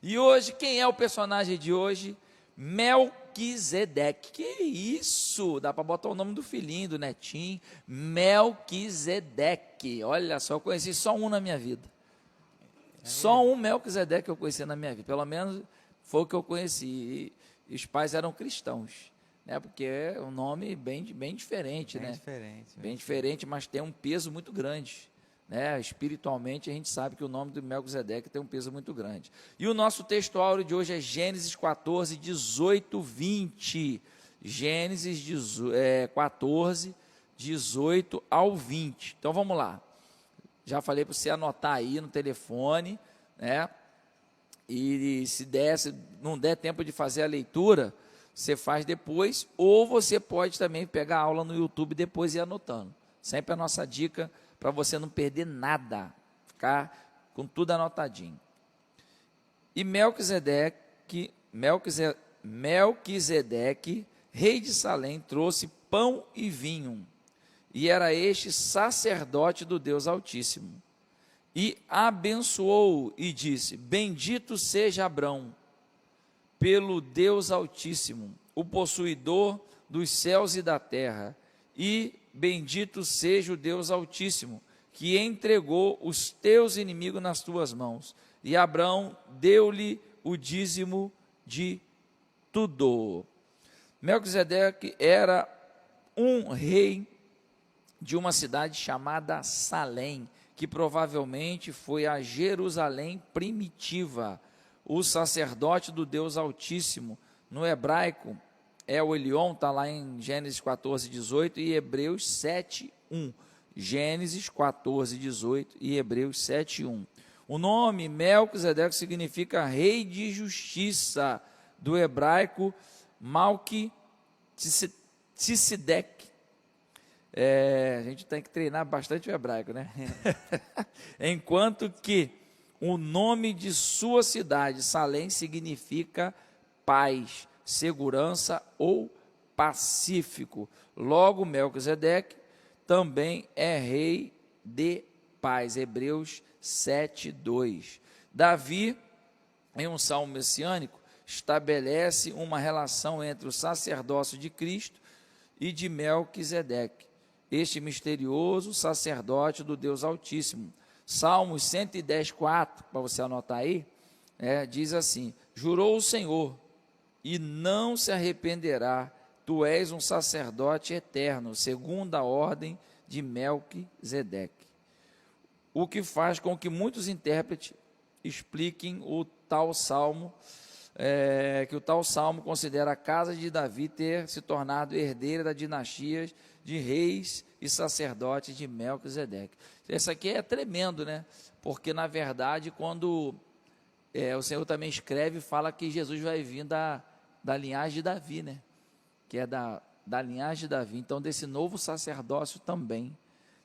E hoje, quem é o personagem de hoje? Melquisedeque. Que isso? Dá para botar o nome do filhinho, do netinho. Melquisedeque. Olha só, eu conheci só um na minha vida. Só um Melquisedeque eu conheci na minha vida. Pelo menos foi o que eu conheci. E os pais eram cristãos, né? Porque é um nome bem diferente, né? Bem diferente, mas tem um peso muito grande, né? Espiritualmente, a gente sabe que o nome do Melquisedeque tem um peso muito grande. E o nosso texto áureo de hoje é Gênesis 14, 18, 20. Gênesis 14, 18 ao 20. Então, vamos lá. Já falei para você anotar aí no telefone, né? E se não der tempo de fazer a leitura, você faz depois, ou você pode também pegar a aula no YouTube depois e ir anotando. Sempre a nossa dica para você não perder nada, ficar com tudo anotadinho. E Melquisedeque, rei de Salém, trouxe pão e vinho, e era este sacerdote do Deus Altíssimo. E abençoou e disse: bendito seja Abrão, pelo Deus Altíssimo, o possuidor dos céus e da terra, e bendito seja o Deus Altíssimo, que entregou os teus inimigos nas tuas mãos. E Abrão deu-lhe o dízimo de tudo. Melquisedeque era um rei de uma cidade chamada Salém, que provavelmente foi a Jerusalém primitiva. O sacerdote do Deus Altíssimo, no hebraico, é o Elion, está lá em Gênesis 14, 18 e Hebreus 7, 1. Gênesis 14, 18 e Hebreus 7, 1. O nome Melquisedeque significa rei de justiça, do hebraico Malquisedeque. A gente tem que treinar bastante o hebraico, né? Enquanto que o nome de sua cidade, Salém, significa paz, segurança ou pacífico. Logo, Melquisedeque também é rei de paz. Hebreus 7, 2. Davi, em um salmo messiânico, estabelece uma relação entre o sacerdócio de Cristo e de Melquisedeque, este misterioso sacerdote do Deus Altíssimo. Salmos 110, 4, para você anotar aí, diz assim: jurou o Senhor e não se arrependerá, tu és um sacerdote eterno, segundo a ordem de Melquisedeque. O que faz com que muitos intérpretes expliquem o tal salmo, que o tal salmo considera a casa de Davi ter se tornado herdeira da dinastia de reis e sacerdotes de Melquisedeque. Isso aqui é tremendo, né? Porque, na verdade, quando o Senhor também escreve, fala que Jesus vai vir da linhagem de Davi, né? Que é da linhagem de Davi, então desse novo sacerdócio também.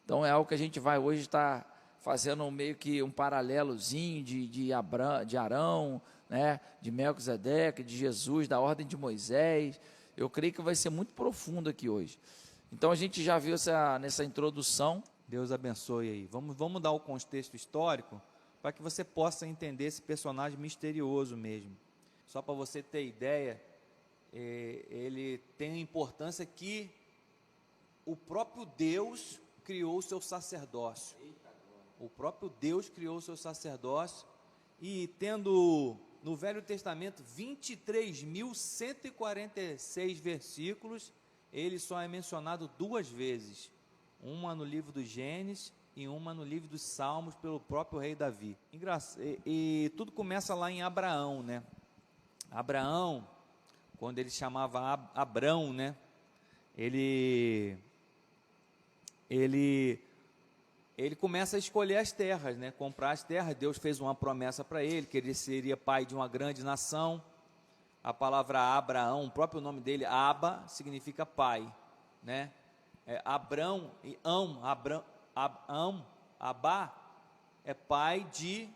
Então é algo que a gente vai hoje estar fazendo meio que um paralelozinho de Arão, né? De Melquisedeque, de Jesus, da ordem de Moisés. Eu creio que vai ser muito profundo aqui hoje. Então a gente já viu nessa introdução. Deus abençoe aí. Vamos dar o contexto histórico para que você possa entender esse personagem misterioso mesmo. Só para você ter ideia, ele tem a importância que o próprio Deus criou o seu sacerdócio. O próprio Deus criou o seu sacerdócio, e tendo no Velho Testamento 23.146 versículos, ele só é mencionado 2 vezes, uma no livro do Gênesis e uma no livro dos Salmos, pelo próprio rei Davi. E tudo começa lá em Abraão, né? Abraão, quando ele chamava Abrão, né? Ele começa a escolher as terras, né? Comprar as terras. Deus fez uma promessa para ele, que ele seria pai de uma grande nação. A palavra Abraão, o próprio nome dele, Aba, significa pai, né? Abrão e Abá é pai de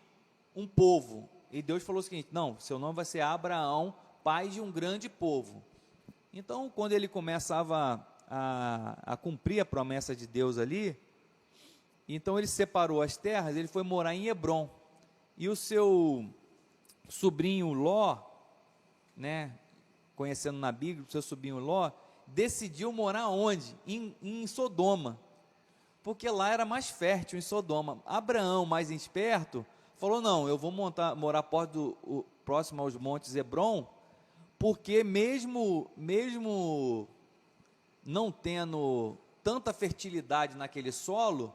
um povo. E Deus falou o seguinte: não, seu nome vai ser Abraão, pai de um grande povo. Então, quando ele começava a cumprir a promessa de Deus ali, então ele separou as terras, ele foi morar em Hebrom. E o seu sobrinho Ló, né, conhecendo na Bíblia, o seu sobrinho Ló, decidiu morar onde? Em Sodoma, porque lá era mais fértil, em Sodoma. Abraão, mais esperto, falou, não, eu vou morar próximo aos montes Hebron, porque mesmo não tendo tanta fertilidade naquele solo,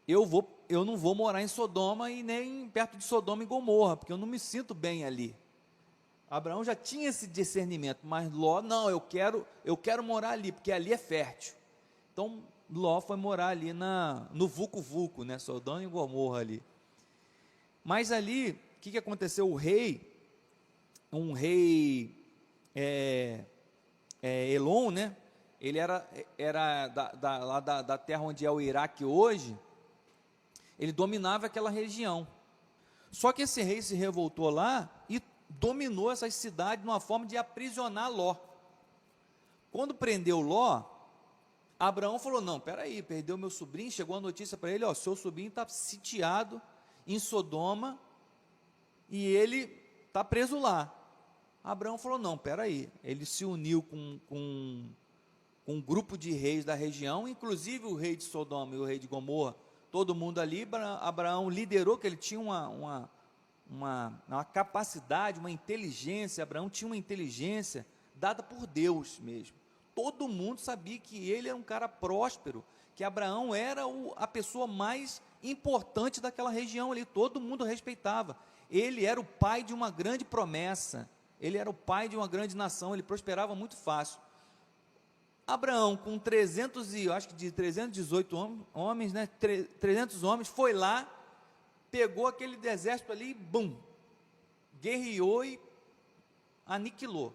eu não vou morar em Sodoma e nem perto de Sodoma e Gomorra, porque eu não me sinto bem ali. Abraão já tinha esse discernimento, mas Ló, não, eu quero morar ali, porque ali é fértil. Então, Ló foi morar ali no Vucu-Vucu, né, Sodoma e Gomorra ali. Mas ali, o que aconteceu? Um rei Elon, né, ele era lá da terra onde é o Iraque hoje, ele dominava aquela região. Só que esse rei se revoltou lá e dominou essas cidades de uma forma de aprisionar Ló. Quando prendeu Ló, Abraão falou, não, peraí, perdeu meu sobrinho, chegou a notícia para ele, ó, seu sobrinho está sitiado em Sodoma e ele está preso lá. Abraão falou, não, peraí, ele se uniu com um grupo de reis da região, inclusive o rei de Sodoma e o rei de Gomorra, todo mundo ali. Abraão liderou, que ele tinha uma capacidade, uma inteligência. Abraão tinha uma inteligência dada por Deus mesmo. Todo mundo sabia que ele era um cara próspero, que Abraão era a pessoa mais importante daquela região ali, todo mundo respeitava. Ele era o pai de uma grande promessa, ele era o pai de uma grande nação, ele prosperava muito fácil. Abraão, com 318 homens, né, 300 homens, foi lá, pegou aquele exército ali, bum, guerreou e aniquilou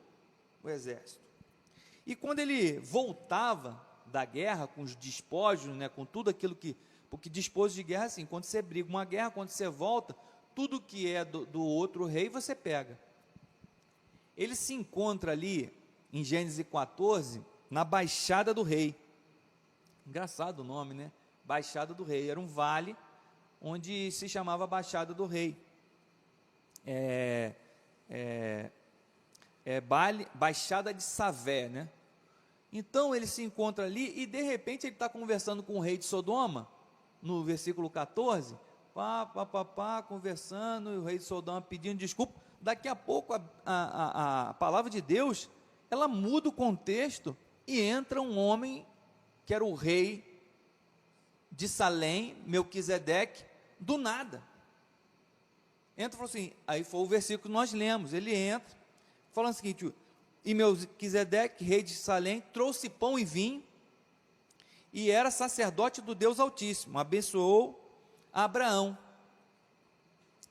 o exército. E quando ele voltava da guerra, com os despojos, né, com tudo aquilo porque despojo de guerra, assim, quando você briga uma guerra, quando você volta, tudo que é do outro rei, você pega. Ele se encontra ali, em Gênesis 14, na Baixada do Rei. Engraçado o nome, né? Baixada do Rei. Era um vale onde se chamava Baixada do Rei. Baixada de Savé, né? Então ele se encontra ali e de repente ele está conversando com o rei de Sodoma, no versículo 14, conversando, e o rei de Sodoma pedindo desculpa. Daqui a pouco a palavra de Deus, ela muda o contexto e entra um homem que era o rei de Salém, Melquisedeque, do nada. Entra e falou assim, aí foi o versículo que nós lemos, ele entra, falando o seguinte, e Melquisedeque, rei de Salém, trouxe pão e vinho, e era sacerdote do Deus Altíssimo, abençoou Abraão.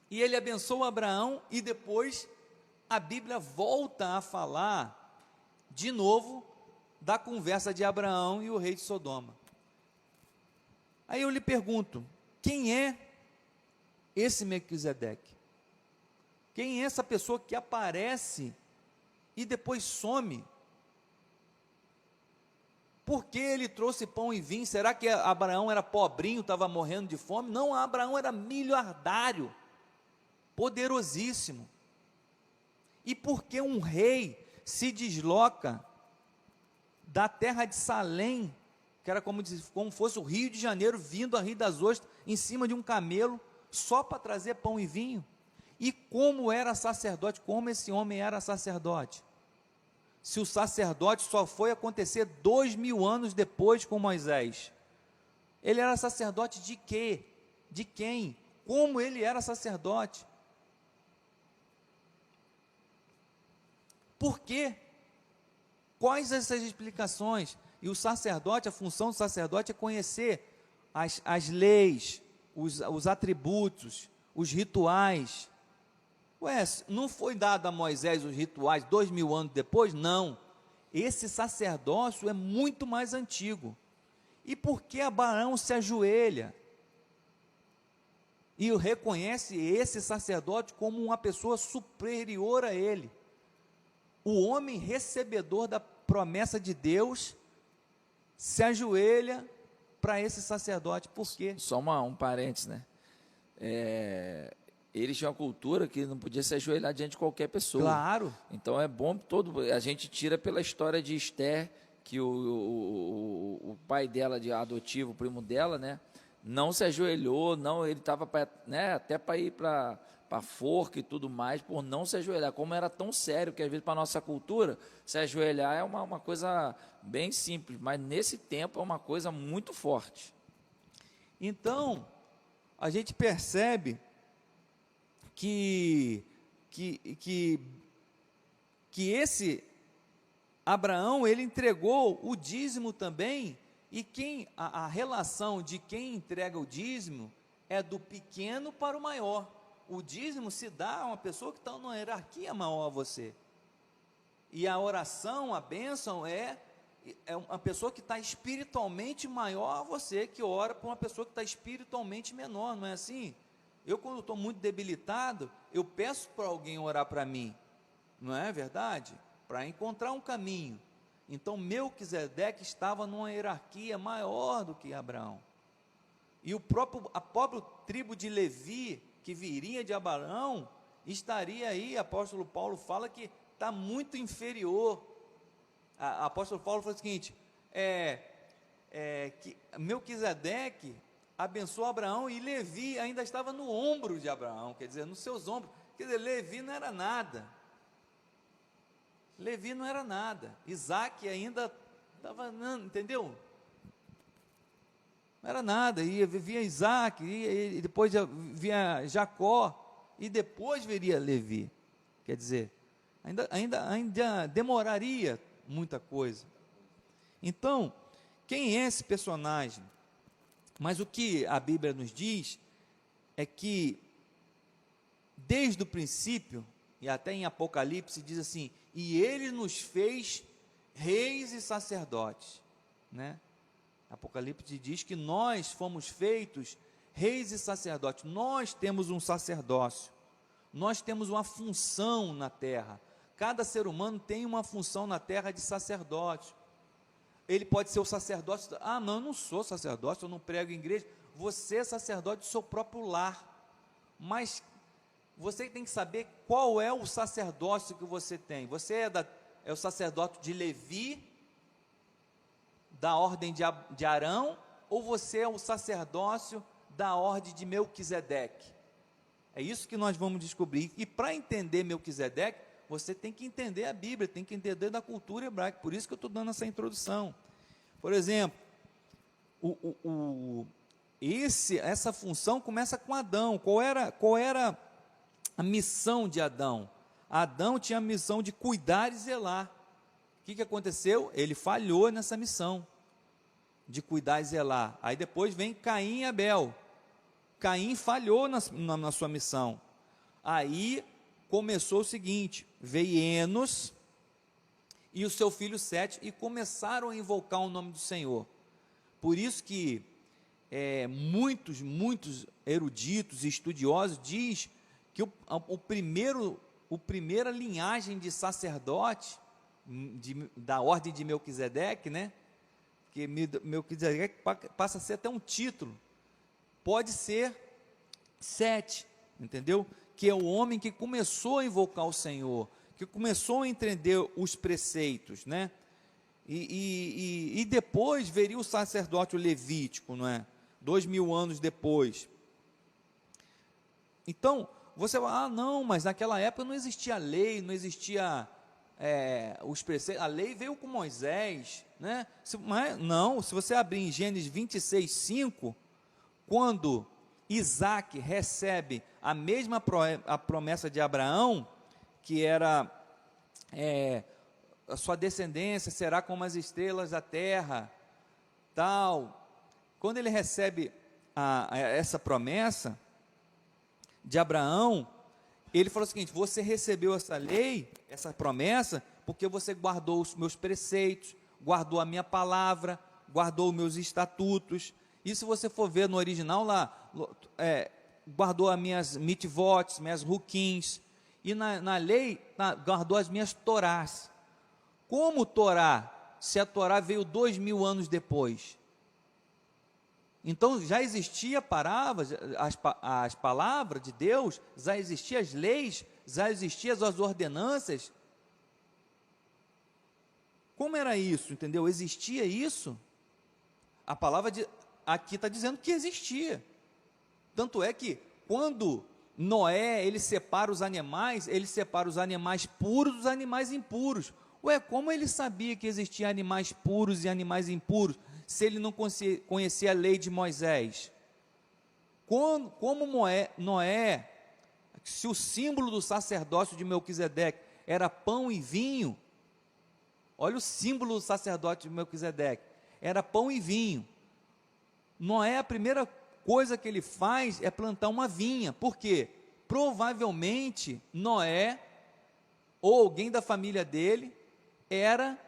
E ele abençoou Abraão, e depois a Bíblia volta a falar de novo da conversa de Abraão e o rei de Sodoma. Aí eu lhe pergunto, quem é esse Melquisedeque? Quem é essa pessoa que aparece e depois some? Por que ele trouxe pão e vinho? Será que Abraão era pobrinho, estava morrendo de fome? Não, Abraão era miliardário, poderosíssimo. E por que um rei se desloca da terra de Salém, que era como fosse o Rio de Janeiro, vindo a Rio das Ostras, em cima de um camelo, só para trazer pão e vinho? E como era sacerdote, como esse homem era sacerdote? Se o sacerdote só foi acontecer 2000 anos depois com Moisés, ele era sacerdote de quê? De quem? Como ele era sacerdote? Por quê? Quais essas explicações? E o sacerdote, a função do sacerdote é conhecer as leis, os atributos, os rituais. Ué, não foi dado a Moisés os rituais 2000 anos depois? Não. Esse sacerdócio é muito mais antigo. E por que Abraão se ajoelha e reconhece esse sacerdote como uma pessoa superior a ele? O homem recebedor da promessa de Deus se ajoelha para esse sacerdote. Por quê? Só um parênteses, né? eles tinham uma cultura que não podia se ajoelhar diante de qualquer pessoa. Claro. Então é bom a gente tira pela história de Esther, que o pai dela, de adotivo, o primo dela, né, não se ajoelhou, não, ele estava, né, até para ir para forca e tudo mais, por não se ajoelhar. Como era tão sério que às vezes para a nossa cultura, se ajoelhar é uma coisa bem simples, mas nesse tempo é uma coisa muito forte. Então, a gente percebe que esse Abraão, ele entregou o dízimo também, e a relação de quem entrega o dízimo é do pequeno para o maior. O dízimo se dá a uma pessoa que está numa hierarquia maior a você. E a oração, a bênção é uma pessoa que está espiritualmente maior a você, que ora para uma pessoa que está espiritualmente menor, não é assim? Eu, quando estou muito debilitado, eu peço para alguém orar para mim, não é verdade? Para encontrar um caminho. Então, Melquisedeque estava numa hierarquia maior do que Abraão. E a própria tribo de Levi, que viria de Abraão, estaria aí, apóstolo Paulo fala que está muito inferior. Apóstolo Paulo fala o seguinte, que Melquisedeque abençoou Abraão e Levi ainda estava no ombro de Abraão, quer dizer, nos seus ombros. Quer dizer, Levi não era nada. Levi não era nada. Isaac ainda estava, entendeu? Não era nada. E via Isaac, e depois via Jacó, e depois viria Levi. Quer dizer, ainda demoraria muita coisa. Então, quem é esse personagem? Mas o que a Bíblia nos diz é que, desde o princípio, e até em Apocalipse diz assim, e ele nos fez reis e sacerdotes, né? Apocalipse diz que nós fomos feitos reis e sacerdotes, nós temos um sacerdócio, nós temos uma função na terra, cada ser humano tem uma função na terra de sacerdote. Ele pode ser o sacerdote, não, eu não sou sacerdote, eu não prego em igreja. Você é sacerdote do seu próprio lar, mas você tem que saber qual é o sacerdócio que você tem. Você é o sacerdote de Levi, da ordem de Arão, ou você é o sacerdócio da ordem de Melquisedeque? É isso que nós vamos descobrir. E para entender Melquisedeque, você tem que entender a Bíblia, tem que entender da cultura hebraica. Por isso que eu estou dando essa introdução. Por exemplo, essa função começa com Adão. Qual era a missão de Adão? Adão tinha a missão de cuidar e zelar. O que aconteceu? Ele falhou nessa missão de cuidar e zelar. Aí depois vem Caim e Abel. Caim falhou na sua missão. Aí começou o seguinte, veio Enos e o seu filho Sete, e começaram a invocar o nome do Senhor. Por isso que muitos eruditos e estudiosos diz que a primeira linhagem de sacerdote da ordem de Melquisedeque, né? Que Melquisedeque passa a ser até um título, pode ser Sete, entendeu? Que é o homem que começou a invocar o Senhor, que começou a entender os preceitos, né? E depois veria o sacerdócio levítico, não é? 2000 anos depois. Então, você fala, não, mas naquela época não existia lei, não existia os preceitos, a lei veio com Moisés, né? Não, se você abrir em Gênesis 26:5, quando Isaac recebe a mesma a promessa de Abraão, que era a sua descendência será como as estrelas da terra, tal. Quando ele recebe essa promessa de Abraão, ele falou o seguinte: você recebeu essa lei, essa promessa, porque você guardou os meus preceitos, guardou a minha palavra, guardou os meus estatutos. E se você for ver no original lá, guardou as minhas mitzvot, minhas ruquins, e na lei guardou as minhas torás. Como Torá? Se a Torá veio 2000 anos depois. Então já existia a palavra, as palavras de Deus, já existiam as leis, já existiam as ordenanças. Como era isso, entendeu? Existia isso? A palavra aqui está dizendo que existia. Tanto é que quando Noé, ele separa os animais puros dos animais impuros. Ué, como ele sabia que existiam animais puros e animais impuros, se ele não conhecia a lei de Moisés? Como Noé, se o símbolo do sacerdócio de Melquisedeque era pão e vinho, olha o símbolo do sacerdócio de Melquisedeque, era pão e vinho. Noé, a primeira coisa que ele faz é plantar uma vinha. Por quê? Provavelmente Noé, ou alguém da família dele, era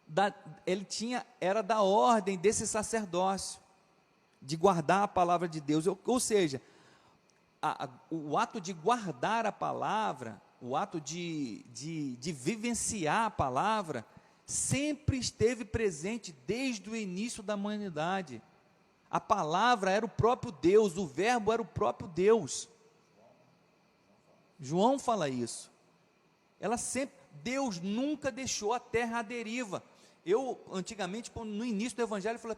da ordem desse sacerdócio, de guardar a palavra de Deus. Ou seja, o ato de guardar a palavra, o ato de vivenciar a palavra, sempre esteve presente desde o início da humanidade. A palavra era o próprio Deus, o verbo era o próprio Deus. João fala isso. Deus nunca deixou a terra à deriva. Eu, antigamente, no início do evangelho, falei,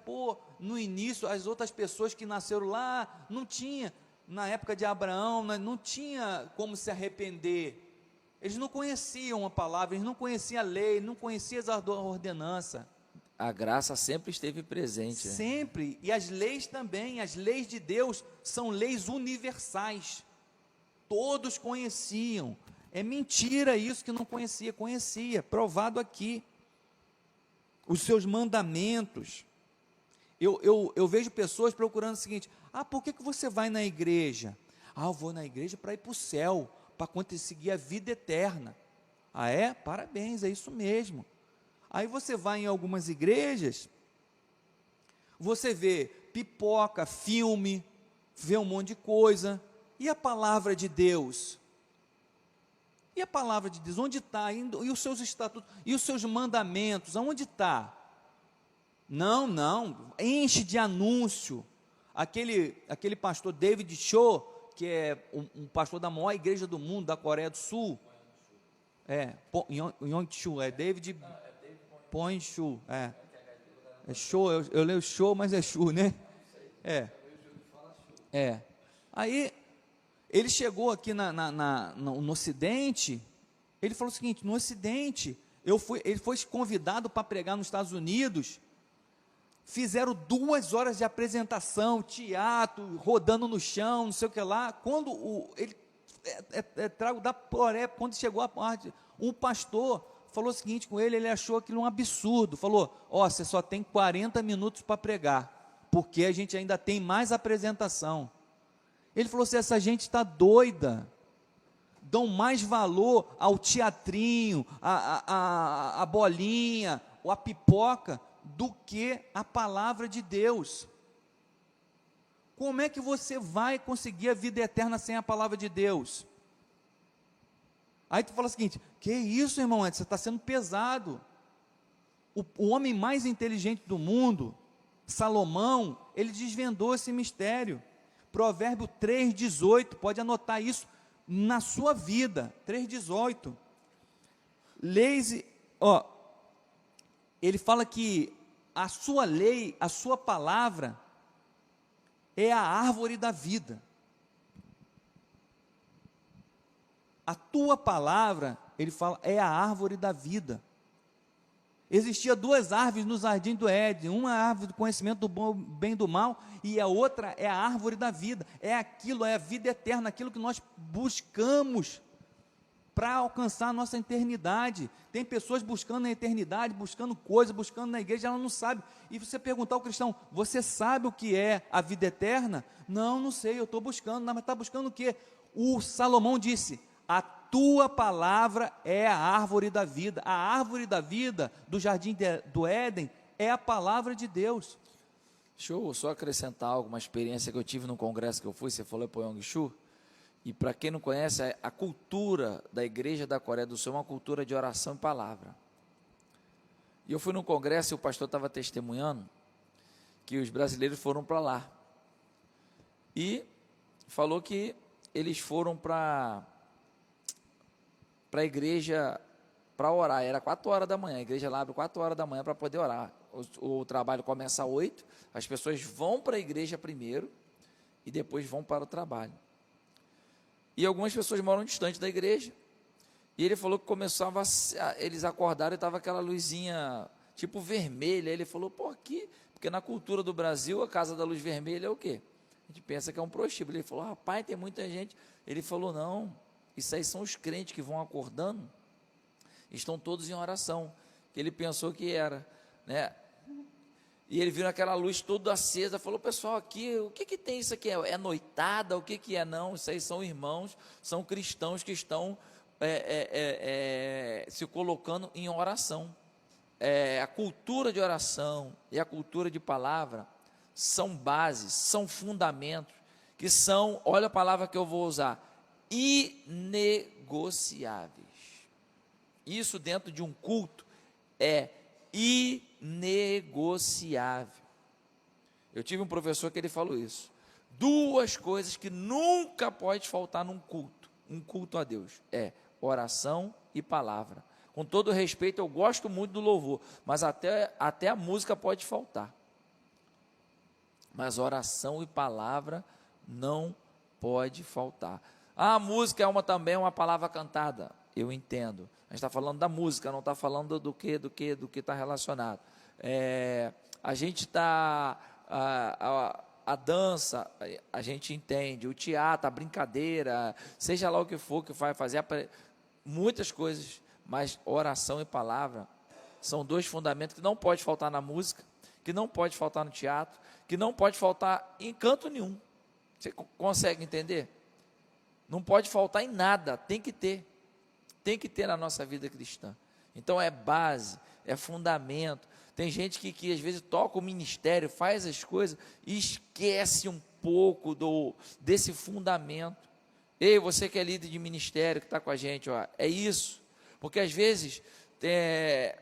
no início, as outras pessoas que nasceram lá, não tinha, na época de Abraão, não tinha como se arrepender. Eles não conheciam a palavra, eles não conheciam a lei, não conheciam a ordenança. A graça sempre esteve presente. Sempre, e as leis também, as leis de Deus são leis universais. Todos conheciam. É mentira isso que não conhecia, provado aqui. Os seus mandamentos. Eu vejo pessoas procurando o seguinte: por que você vai na igreja? Eu vou na igreja para ir para o céu, para conseguir a vida eterna. É? Parabéns, é isso mesmo. Aí você vai em algumas igrejas, você vê pipoca, filme, vê um monte de coisa. E a palavra de Deus? E a palavra de Deus, onde está? E os seus estatutos, e os seus mandamentos, aonde está? Não, enche de anúncio. Aquele pastor David Cho, que é um pastor da maior igreja do mundo, da Coreia do Sul, Yong-Chu, David Point-Chu, é Cho, eu leio Cho, mas é Chu, né? Aí ele chegou aqui no Ocidente, ele falou o seguinte: no Ocidente, ele foi convidado para pregar nos Estados Unidos, fizeram 2 horas de apresentação, teatro, rodando no chão, não sei o que lá. Quando ele trago da Poré, quando chegou a parte, um pastor falou o seguinte com ele achou aquilo um absurdo, falou: você só tem 40 minutos para pregar, porque a gente ainda tem mais apresentação. Ele falou assim: essa gente está doida, dão mais valor ao teatrinho, a bolinha, ou a pipoca, do que a palavra de Deus. Como é que você vai conseguir a vida eterna sem a palavra de Deus? Aí tu fala o seguinte: que isso, irmão, você está sendo pesado. O homem mais inteligente do mundo, Salomão, ele desvendou esse mistério. Provérbio 3,18, pode anotar isso na sua vida, 3,18. Ele fala que a sua lei, a sua palavra, é a árvore da vida. A tua palavra, ele fala, é a árvore da vida. Existia 2 árvores no jardim do Éden, uma árvore do conhecimento do bem e do mal, e a outra é a árvore da vida. É a vida eterna, aquilo que nós buscamos para alcançar a nossa eternidade. Tem pessoas buscando a eternidade, buscando coisas, buscando na igreja, ela não sabe. E você perguntar ao cristão: você sabe o que é a vida eterna? Não sei, eu estou buscando. Mas está buscando o quê? O Salomão disse: a tua palavra é a árvore da vida. A árvore da vida do jardim do Éden é a palavra de Deus. Deixa eu só acrescentar algo, uma experiência que eu tive no congresso que eu fui. Você falou para o Yong-Chu, e para quem não conhece, a cultura da igreja da Coreia do Sul é uma cultura de oração e palavra. E eu fui num congresso e o pastor estava testemunhando que os brasileiros foram para lá. E falou que eles foram para a igreja para orar. Era 4 horas da manhã, a igreja lá abre 4 horas da manhã para poder orar. O trabalho começa às 8, as pessoas vão para a igreja primeiro e depois vão para o trabalho. E algumas pessoas moram distante da igreja. E ele falou que começava, eles acordaram e estava aquela luzinha tipo vermelha. Ele falou, pô, aqui, porque na cultura do Brasil, a casa da luz vermelha é o quê? A gente pensa que é um prostíbulo. Ele falou, rapaz, tem muita gente. Ele falou, não, isso aí são os crentes que vão acordando, estão todos em oração. Ele pensou que era, né? E ele viu aquela luz toda acesa, falou, pessoal, aqui, o que tem isso aqui? É noitada? O que é? Não, isso aí são irmãos, são cristãos que estão se colocando em oração. A cultura de oração e a cultura de palavra são bases, são fundamentos, que são, olha a palavra que eu vou usar, inegociáveis. Isso dentro de um culto é inegociável. Eu tive um professor que ele falou isso. 2 coisas que nunca pode faltar num culto, um culto a Deus, é oração e palavra. Com todo respeito, eu gosto muito do louvor, mas até a música pode faltar. Mas oração e palavra não pode faltar. A música é também uma palavra cantada, eu entendo. A gente está falando da música, não está falando do que está relacionado. A gente está, a dança, a gente entende, o teatro, a brincadeira, seja lá o que for que vai fazer, muitas coisas, mas oração e palavra são 2 fundamentos que não pode faltar na música, que não pode faltar no teatro, que não pode faltar em canto nenhum. Você consegue entender? Não pode faltar em nada, tem que ter na nossa vida cristã. Então é base, é fundamento. Tem gente que às vezes toca o ministério, faz as coisas e esquece um pouco desse fundamento. Ei, você que é líder de ministério, que está com a gente, é isso. Porque às vezes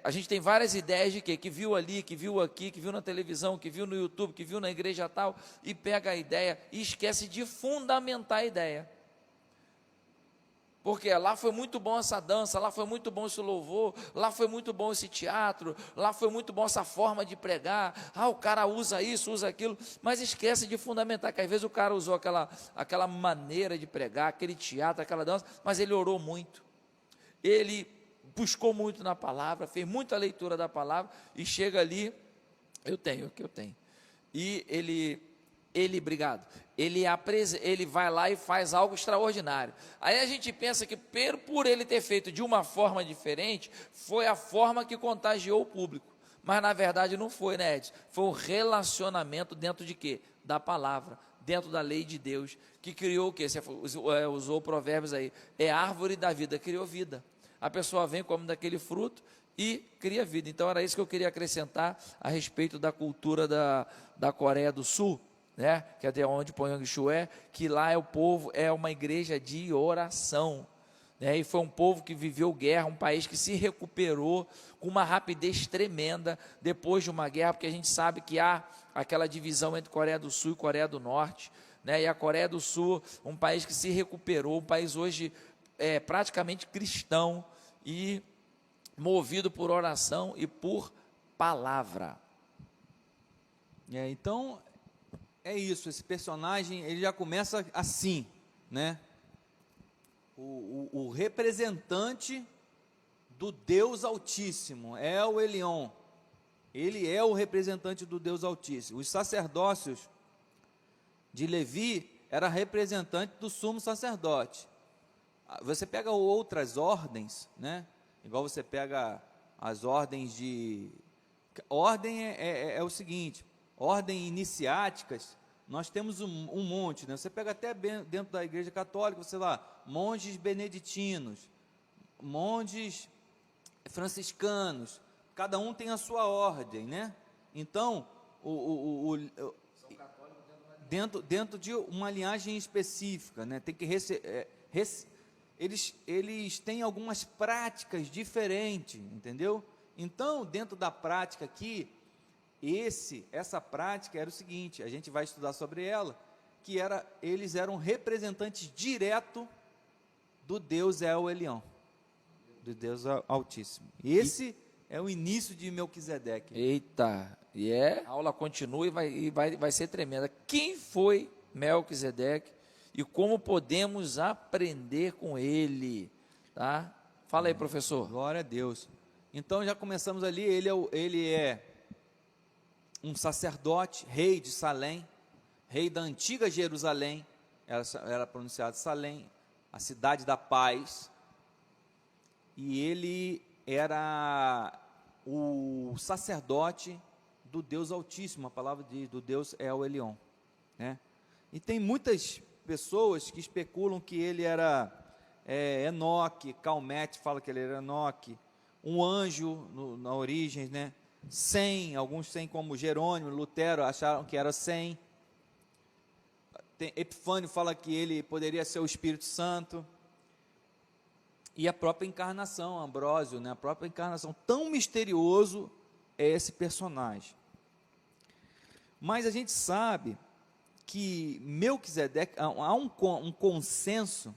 a gente tem várias ideias de quê? Que viu ali, que viu aqui, que viu na televisão, que viu no YouTube, que viu na igreja tal, e pega a ideia e esquece de fundamentar a ideia. Porque lá foi muito bom essa dança, lá foi muito bom esse louvor, lá foi muito bom esse teatro, lá foi muito bom essa forma de pregar, o cara usa isso, usa aquilo, mas esquece de fundamentar, que às vezes o cara usou aquela maneira de pregar, aquele teatro, aquela dança, mas ele orou muito, ele buscou muito na palavra, fez muita leitura da palavra, e chega ali, eu tenho, e obrigado, ele vai lá e faz algo extraordinário. Aí a gente pensa que por ele ter feito de uma forma diferente, foi a forma que contagiou o público, mas na verdade não foi, né, Edson? Foi um relacionamento dentro de quê? Da palavra, dentro da lei de Deus, que criou o quê? Você usou provérbios aí, árvore da vida, criou vida. A pessoa vem, come daquele fruto e cria vida. Então era isso que eu queria acrescentar a respeito da cultura da Coreia do Sul, né? Que é de onde Pyongyang é, que lá o povo é uma igreja de oração, né? E foi um povo que viveu guerra, um país que se recuperou com uma rapidez tremenda depois de uma guerra, porque a gente sabe que há aquela divisão entre Coreia do Sul e Coreia do Norte, né? E a Coreia do Sul, um país que se recuperou, um país hoje praticamente cristão e movido por oração e por palavra. Então é isso, esse personagem ele já começa assim, né? O representante do Deus Altíssimo, El Elyon, ele é o representante do Deus Altíssimo. Os sacerdócios de Levi era representante do sumo sacerdote. Você pega outras ordens, né? Igual você pega as ordens de... Ordem é o seguinte, ordem iniciáticas, nós temos um monte, né? Você pega até dentro da igreja católica, você lá, monges beneditinos, monges franciscanos, cada um tem a sua ordem, né? Então, dentro de uma linhagem específica, né? Tem que eles têm algumas práticas diferentes, entendeu? Então, dentro da prática aqui, essa prática era o seguinte, a gente vai estudar sobre ela, que eles eram representantes direto do Deus El Elyon, do Deus Altíssimo. Esse é o início de Melquisedeque. Eita, a aula continua e vai ser tremenda. Quem foi Melquisedeque e como podemos aprender com ele? Tá? Fala aí, professor. Glória a Deus. Então já começamos ali, ele é um sacerdote, rei de Salém, rei da antiga Jerusalém, era pronunciado Salém, a cidade da paz, e ele era o sacerdote do Deus Altíssimo, a palavra diz, do Deus El Elyon, né? E tem muitas pessoas que especulam que ele era Enoque, Calmete fala que ele era Enoque, um anjo na origem, né? Sem, alguns sem como Jerônimo, Lutero acharam que era Sem. Epifânio fala que ele poderia ser o Espírito Santo. E a própria encarnação, Ambrósio, né? A própria encarnação, tão misterioso é esse personagem. Mas a gente sabe que Melquisedeque, há um consenso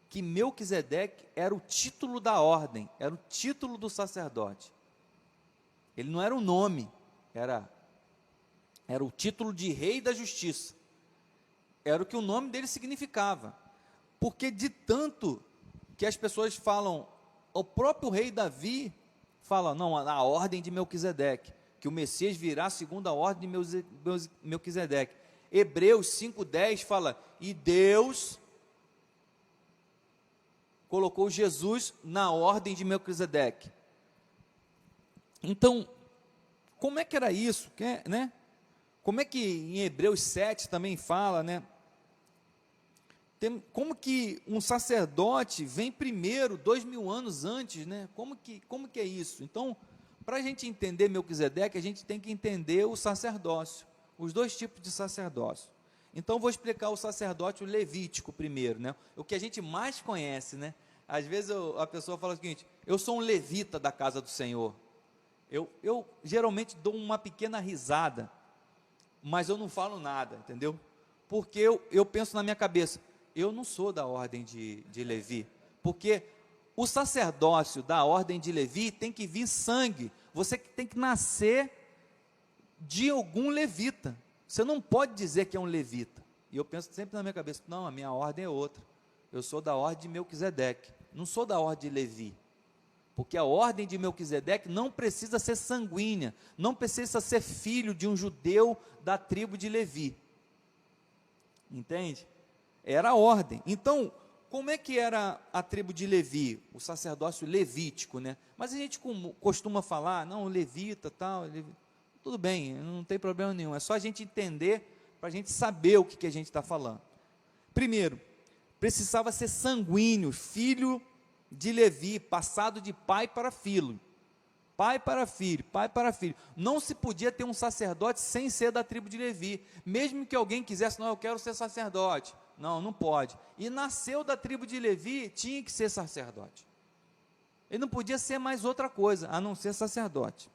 que Melquisedeque era o título da ordem, era o título do sacerdote. Ele não era um nome, era o título de rei da justiça. Era o que o nome dele significava. Porque de tanto que as pessoas falam, o próprio rei Davi fala, não, a ordem de Melquisedeque, que o Messias virá segundo a ordem de Melquisedeque. Hebreus 5:10 fala, e Deus colocou Jesus na ordem de Melquisedeque. Então, como é que era isso, né? Como é que em Hebreus 7 também fala, né? Como que um sacerdote vem primeiro, 2000 anos antes, né? Como que é isso? Então, para a gente entender Melquisedeque, a gente tem que entender o sacerdócio, os dois tipos de sacerdócio. Então, vou explicar o sacerdócio levítico primeiro, né? O que a gente mais conhece, né? Às vezes a pessoa fala o seguinte, eu sou um levita da casa do Senhor. Eu geralmente dou uma pequena risada, mas eu não falo nada, entendeu? Porque eu penso na minha cabeça, eu não sou da ordem de Levi, porque o sacerdócio da ordem de Levi tem que vir sangue, você tem que nascer de algum levita, você não pode dizer que é um levita, e eu penso sempre na minha cabeça, não, a minha ordem é outra, eu sou da ordem de Melquisedeque, não sou da ordem de Levi, porque a ordem de Melquisedeque não precisa ser sanguínea, não precisa ser filho de um judeu da tribo de Levi, entende? Era a ordem. Então, como é que era a tribo de Levi, o sacerdócio levítico, né? Mas a gente costuma falar, não, levita, tal, tudo bem, não tem problema nenhum, é só a gente entender, para a gente saber o que a gente está falando. Primeiro, precisava ser sanguíneo, filho de Levi, passado de pai para filho, pai para filho, pai para filho. Não se podia ter um sacerdote sem ser da tribo de Levi, mesmo que alguém quisesse, não, eu quero ser sacerdote. Não pode. E nasceu da tribo de Levi, tinha que ser sacerdote. Ele não podia ser mais outra coisa, a não ser sacerdote.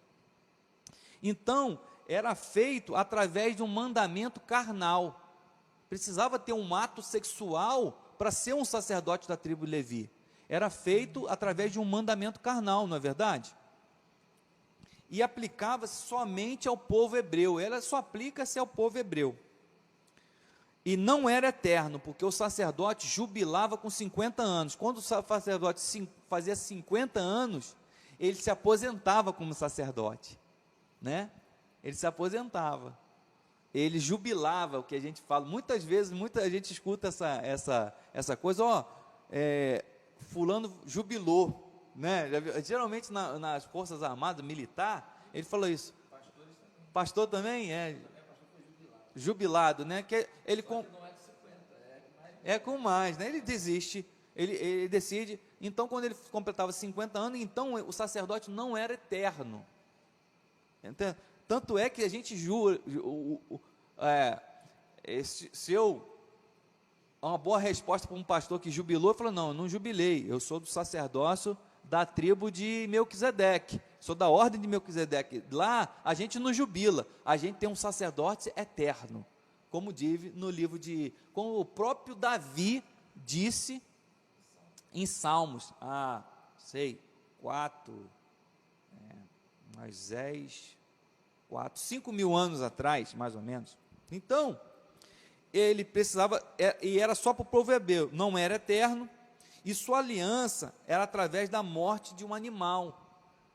Então, era feito através de um mandamento carnal. Precisava ter um ato sexual para ser um sacerdote da tribo de Levi. Era feito através de um mandamento carnal, não é verdade? E aplicava-se somente ao povo hebreu. Ela só aplica-se ao povo hebreu. E não era eterno, porque o sacerdote jubilava com 50 anos. Quando o sacerdote fazia 50 anos, ele se aposentava como sacerdote, né? Ele se aposentava, ele jubilava, o que a gente fala. Muitas vezes, muita gente escuta essa coisa, fulano jubilou, né? Geralmente nas forças armadas, militar, ele falou isso. Pastor também jubilado, né? Que ele não é de 50, é com mais, né? Ele desiste, ele decide. Então, quando ele completava 50 anos, então o sacerdote não era eterno. Então, tanto é que a gente jura, uma boa resposta para um pastor que jubilou, falou, não, eu não jubilei, eu sou do sacerdócio da tribo de Melquisedeque, sou da ordem de Melquisedeque. Lá a gente não jubila, a gente tem um sacerdote eterno, como diz no livro como o próprio Davi disse em Salmos, 5 mil anos atrás, mais ou menos. Então, ele precisava, e era só para o povo hebreu, não era eterno, e sua aliança era através da morte de um animal.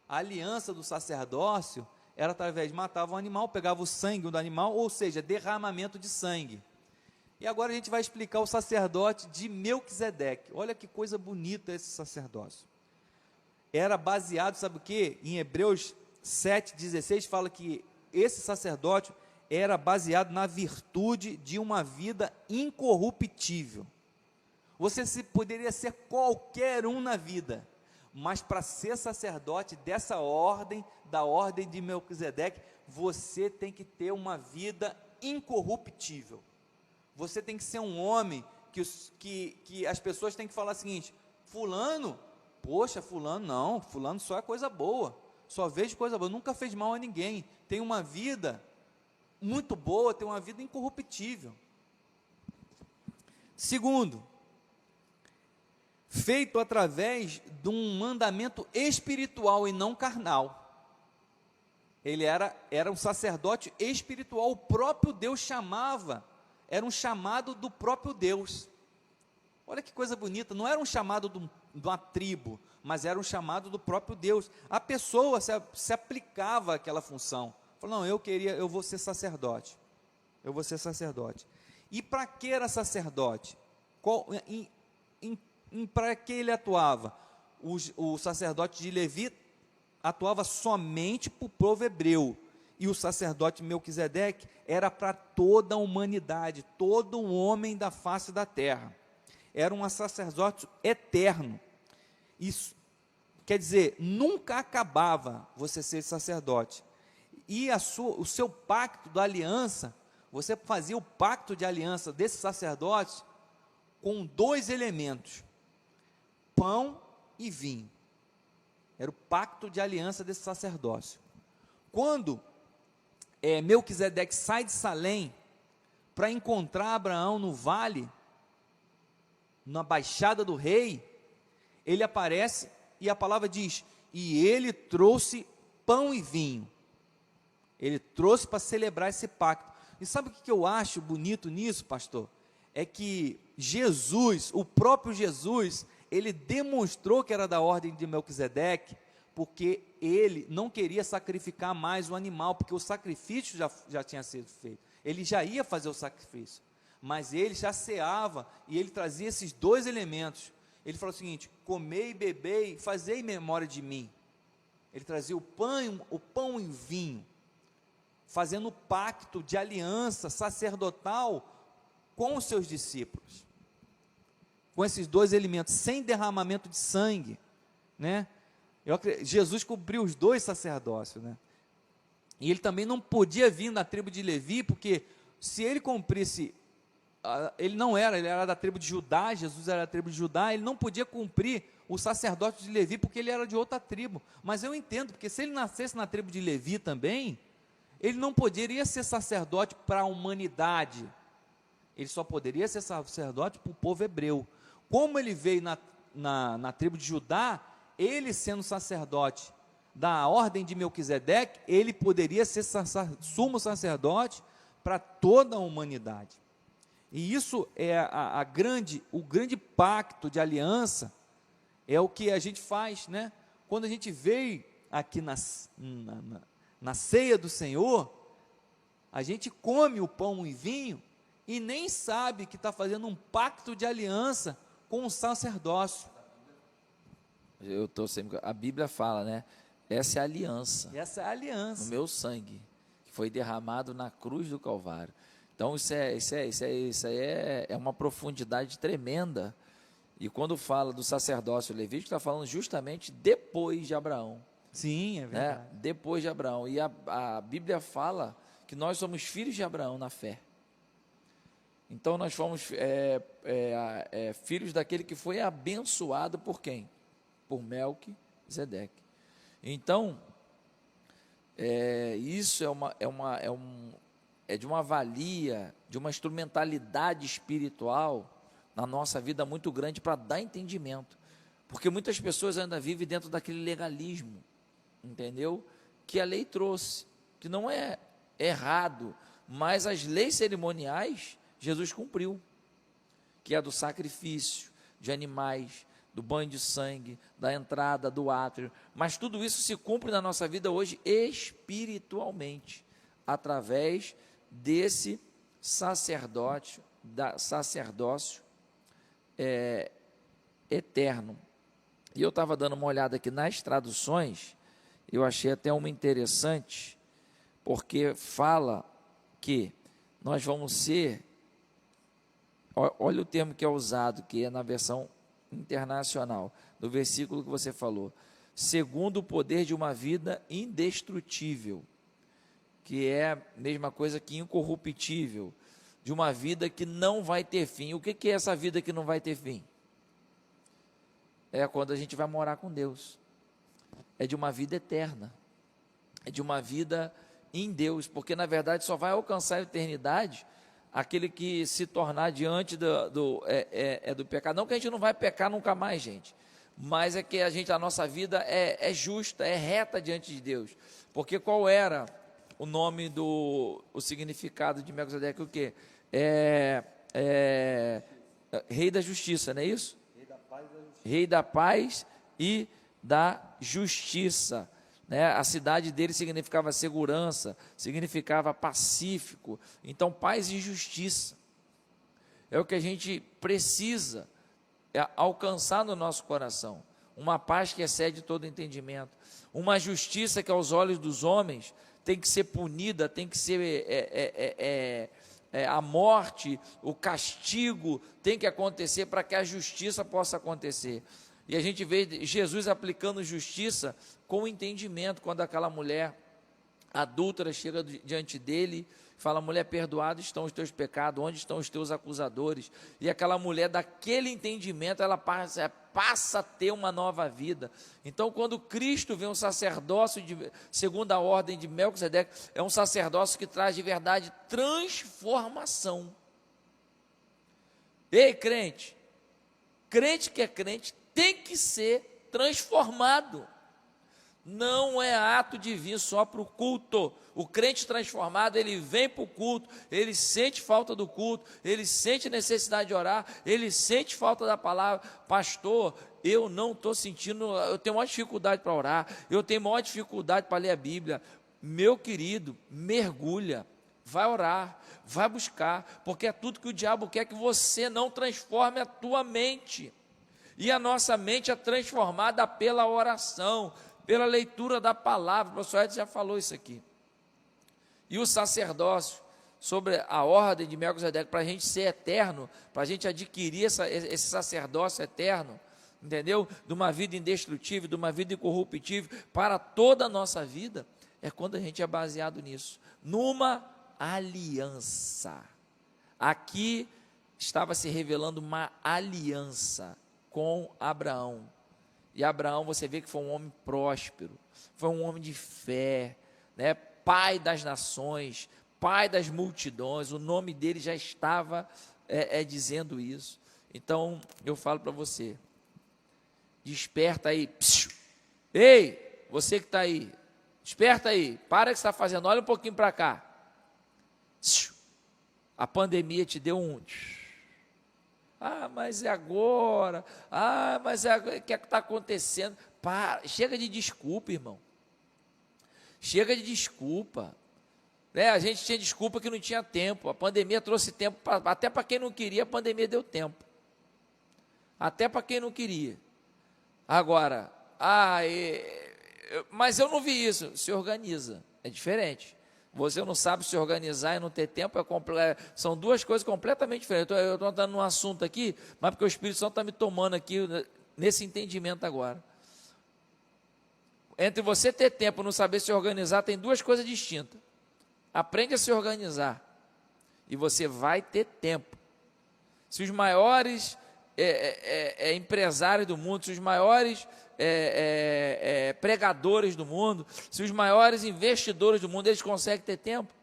A aliança do sacerdócio era através de matava um animal, pegava o sangue do animal, ou seja, derramamento de sangue. E agora a gente vai explicar o sacerdote de Melquisedeque. Olha que coisa bonita esse sacerdócio. Era baseado, sabe o quê? Em Hebreus 7,16 fala que esse sacerdote era baseado na virtude de uma vida incorruptível. Você poderia ser qualquer um na vida, mas para ser sacerdote dessa ordem, da ordem de Melquisedeque, você tem que ter uma vida incorruptível. Você tem que ser um homem que as pessoas têm que falar o seguinte: fulano, poxa, fulano só é coisa boa, só vejo coisa boa, nunca fez mal a ninguém, tem uma vida muito boa, tem uma vida incorruptível. Segundo, feito através de um mandamento espiritual e não carnal. Ele era um sacerdote espiritual, o próprio Deus chamava, era um chamado do próprio Deus. Olha que coisa bonita, não era um chamado de uma tribo, mas era um chamado do próprio Deus. A pessoa se aplicava àquela função. Falou, não, eu vou ser sacerdote. Eu vou ser sacerdote. E para que era sacerdote? Para que ele atuava? O sacerdote de Levi atuava somente para o povo hebreu, e o sacerdote Melquisedeque era para toda a humanidade, todo o homem da face da terra. Era um sacerdote eterno. Isso quer dizer, nunca acabava você ser sacerdote. E o seu pacto da aliança, você fazia o pacto de aliança desse sacerdote com 2 elementos: pão e vinho. Era o pacto de aliança desse sacerdócio. Quando Melquisedeque sai de Salém para encontrar Abraão no vale, na baixada do rei, ele aparece e a palavra diz: e ele trouxe pão e vinho. Ele trouxe para celebrar esse pacto. E sabe o que eu acho bonito nisso, pastor? É que Jesus, o próprio Jesus, ele demonstrou que era da ordem de Melquisedeque, porque ele não queria sacrificar mais o animal, porque o sacrifício já tinha sido feito. Ele já ia fazer o sacrifício, mas ele já ceava, e ele trazia esses 2 elementos. Ele falou o seguinte: comei e bebei, fazei memória de mim. Ele trazia o pão e vinho, fazendo pacto de aliança sacerdotal com os seus discípulos, com esses 2 elementos, sem derramamento de sangue, né? Jesus cumpriu os 2 sacerdócios, né? E ele também não podia vir da tribo de Levi, porque se ele cumprisse, ele era da tribo de Judá, Jesus era da tribo de Judá, ele não podia cumprir o sacerdócio de Levi, porque ele era de outra tribo. Mas eu entendo, porque se ele nascesse na tribo de Levi também, ele não poderia ser sacerdote para a humanidade, ele só poderia ser sacerdote para o povo hebreu. Como ele veio na tribo de Judá, ele sendo sacerdote da ordem de Melquisedeque, ele poderia ser sumo sacerdote para toda a humanidade. E isso é o grande pacto de aliança, é o que a gente faz, né? Quando a gente veio aqui na ceia do Senhor, a gente come o pão e vinho e nem sabe que está fazendo um pacto de aliança com o sacerdócio. Eu estou sempre. A Bíblia fala, né? Essa é a aliança. Essa é a aliança. No meu sangue, que foi derramado na cruz do Calvário. Então isso aí é uma profundidade tremenda. E quando fala do sacerdócio levítico, está falando justamente depois de Abraão. Sim, é verdade. Né? Depois de Abraão. E a Bíblia fala que nós somos filhos de Abraão na fé. Então nós fomos filhos daquele que foi abençoado por quem? por Melquisedeque. Então, isso é de uma valia, de uma instrumentalidade espiritual na nossa vida muito grande para dar entendimento. Porque muitas pessoas ainda vivem dentro daquele legalismo, entendeu? Que a lei trouxe, que não é errado, mas as leis cerimoniais Jesus cumpriu, que é do sacrifício de animais, do banho de sangue, da entrada, do átrio, mas tudo isso se cumpre na nossa vida hoje espiritualmente, através desse sacerdócio eterno. E eu estava dando uma olhada aqui nas traduções, eu achei até uma interessante, porque fala que nós vamos ser, olha o termo que é usado, que é na versão internacional, do versículo que você falou, segundo o poder de uma vida indestrutível, que é a mesma coisa que incorruptível, de uma vida que não vai ter fim. O que é essa vida que não vai ter fim? É quando a gente vai morar com Deus, é de uma vida eterna, é de uma vida em Deus, porque na verdade só vai alcançar a eternidade aquele que se tornar diante do pecado. Não que a gente não vai pecar nunca mais, gente, mas é que a nossa vida é justa, é reta diante de Deus. Porque qual era o nome o significado de Melquisedeque? O quê? Rei da justiça, não é isso? Rei da paz e da justiça. Né? A cidade dele significava segurança, significava pacífico. Então, paz e justiça é o que a gente precisa alcançar no nosso coração. Uma paz que excede todo entendimento. Uma justiça que aos olhos dos homens tem que ser punida, tem que ser a morte, o castigo tem que acontecer para que a justiça possa acontecer. E a gente vê Jesus aplicando justiça com entendimento, quando aquela mulher adúltera chega diante dele, fala: mulher, perdoados estão os teus pecados, onde estão os teus acusadores? E aquela mulher, daquele entendimento, ela passa a ter uma nova vida. Então, quando Cristo vem, um sacerdócio segundo a ordem de Melquisedeque, é um sacerdócio que traz de verdade transformação. Ei, crente que é crente tem que ser transformado. Não é ato de vir só para o culto. O crente transformado, ele vem para o culto, ele sente falta do culto, ele sente necessidade de orar, ele sente falta da palavra. Pastor, eu não estou sentindo, eu tenho maior dificuldade para orar, eu tenho maior dificuldade para ler a Bíblia. Meu querido, mergulha, vai orar, vai buscar, porque é tudo que o diabo quer, que você não transforme a tua mente. E a nossa mente é transformada pela oração, pela leitura da palavra. O professor Edson já falou isso aqui. E o sacerdócio, sobre a ordem de Melquisedeque, para a gente ser eterno, para a gente adquirir esse sacerdócio eterno, entendeu? De uma vida indestrutível, de uma vida incorruptível, para toda a nossa vida, é quando a gente é baseado nisso, numa aliança. Aqui estava se revelando uma aliança com Abraão. E Abraão, você vê que foi um homem próspero, foi um homem de fé, né? Pai das nações, pai das multidões. O nome dele já estava dizendo isso. Então, eu falo para você, desperta aí. Psiu. Ei, você que está aí, desperta aí, para o que você está fazendo, olha um pouquinho para cá. Psiu. A pandemia te deu um... Ah, mas é agora. Ah, mas o que está acontecendo? Chega de desculpa, irmão. Chega de desculpa. A gente tinha desculpa que não tinha tempo. A pandemia trouxe tempo, até para quem não queria, a pandemia deu tempo. Até para quem não queria. Agora, mas eu não vi isso. Se organiza. É diferente. Você não sabe se organizar e não ter tempo, são duas coisas completamente diferentes. Eu estou entrando num assunto aqui, mas porque o Espírito Santo está me tomando aqui nesse entendimento agora. Entre você ter tempo e não saber se organizar, tem duas coisas distintas. Aprende a se organizar e você vai ter tempo. Se os maiores empresários do mundo, se os maiores pregadores do mundo, se os maiores investidores do mundo, eles conseguem ter tempo,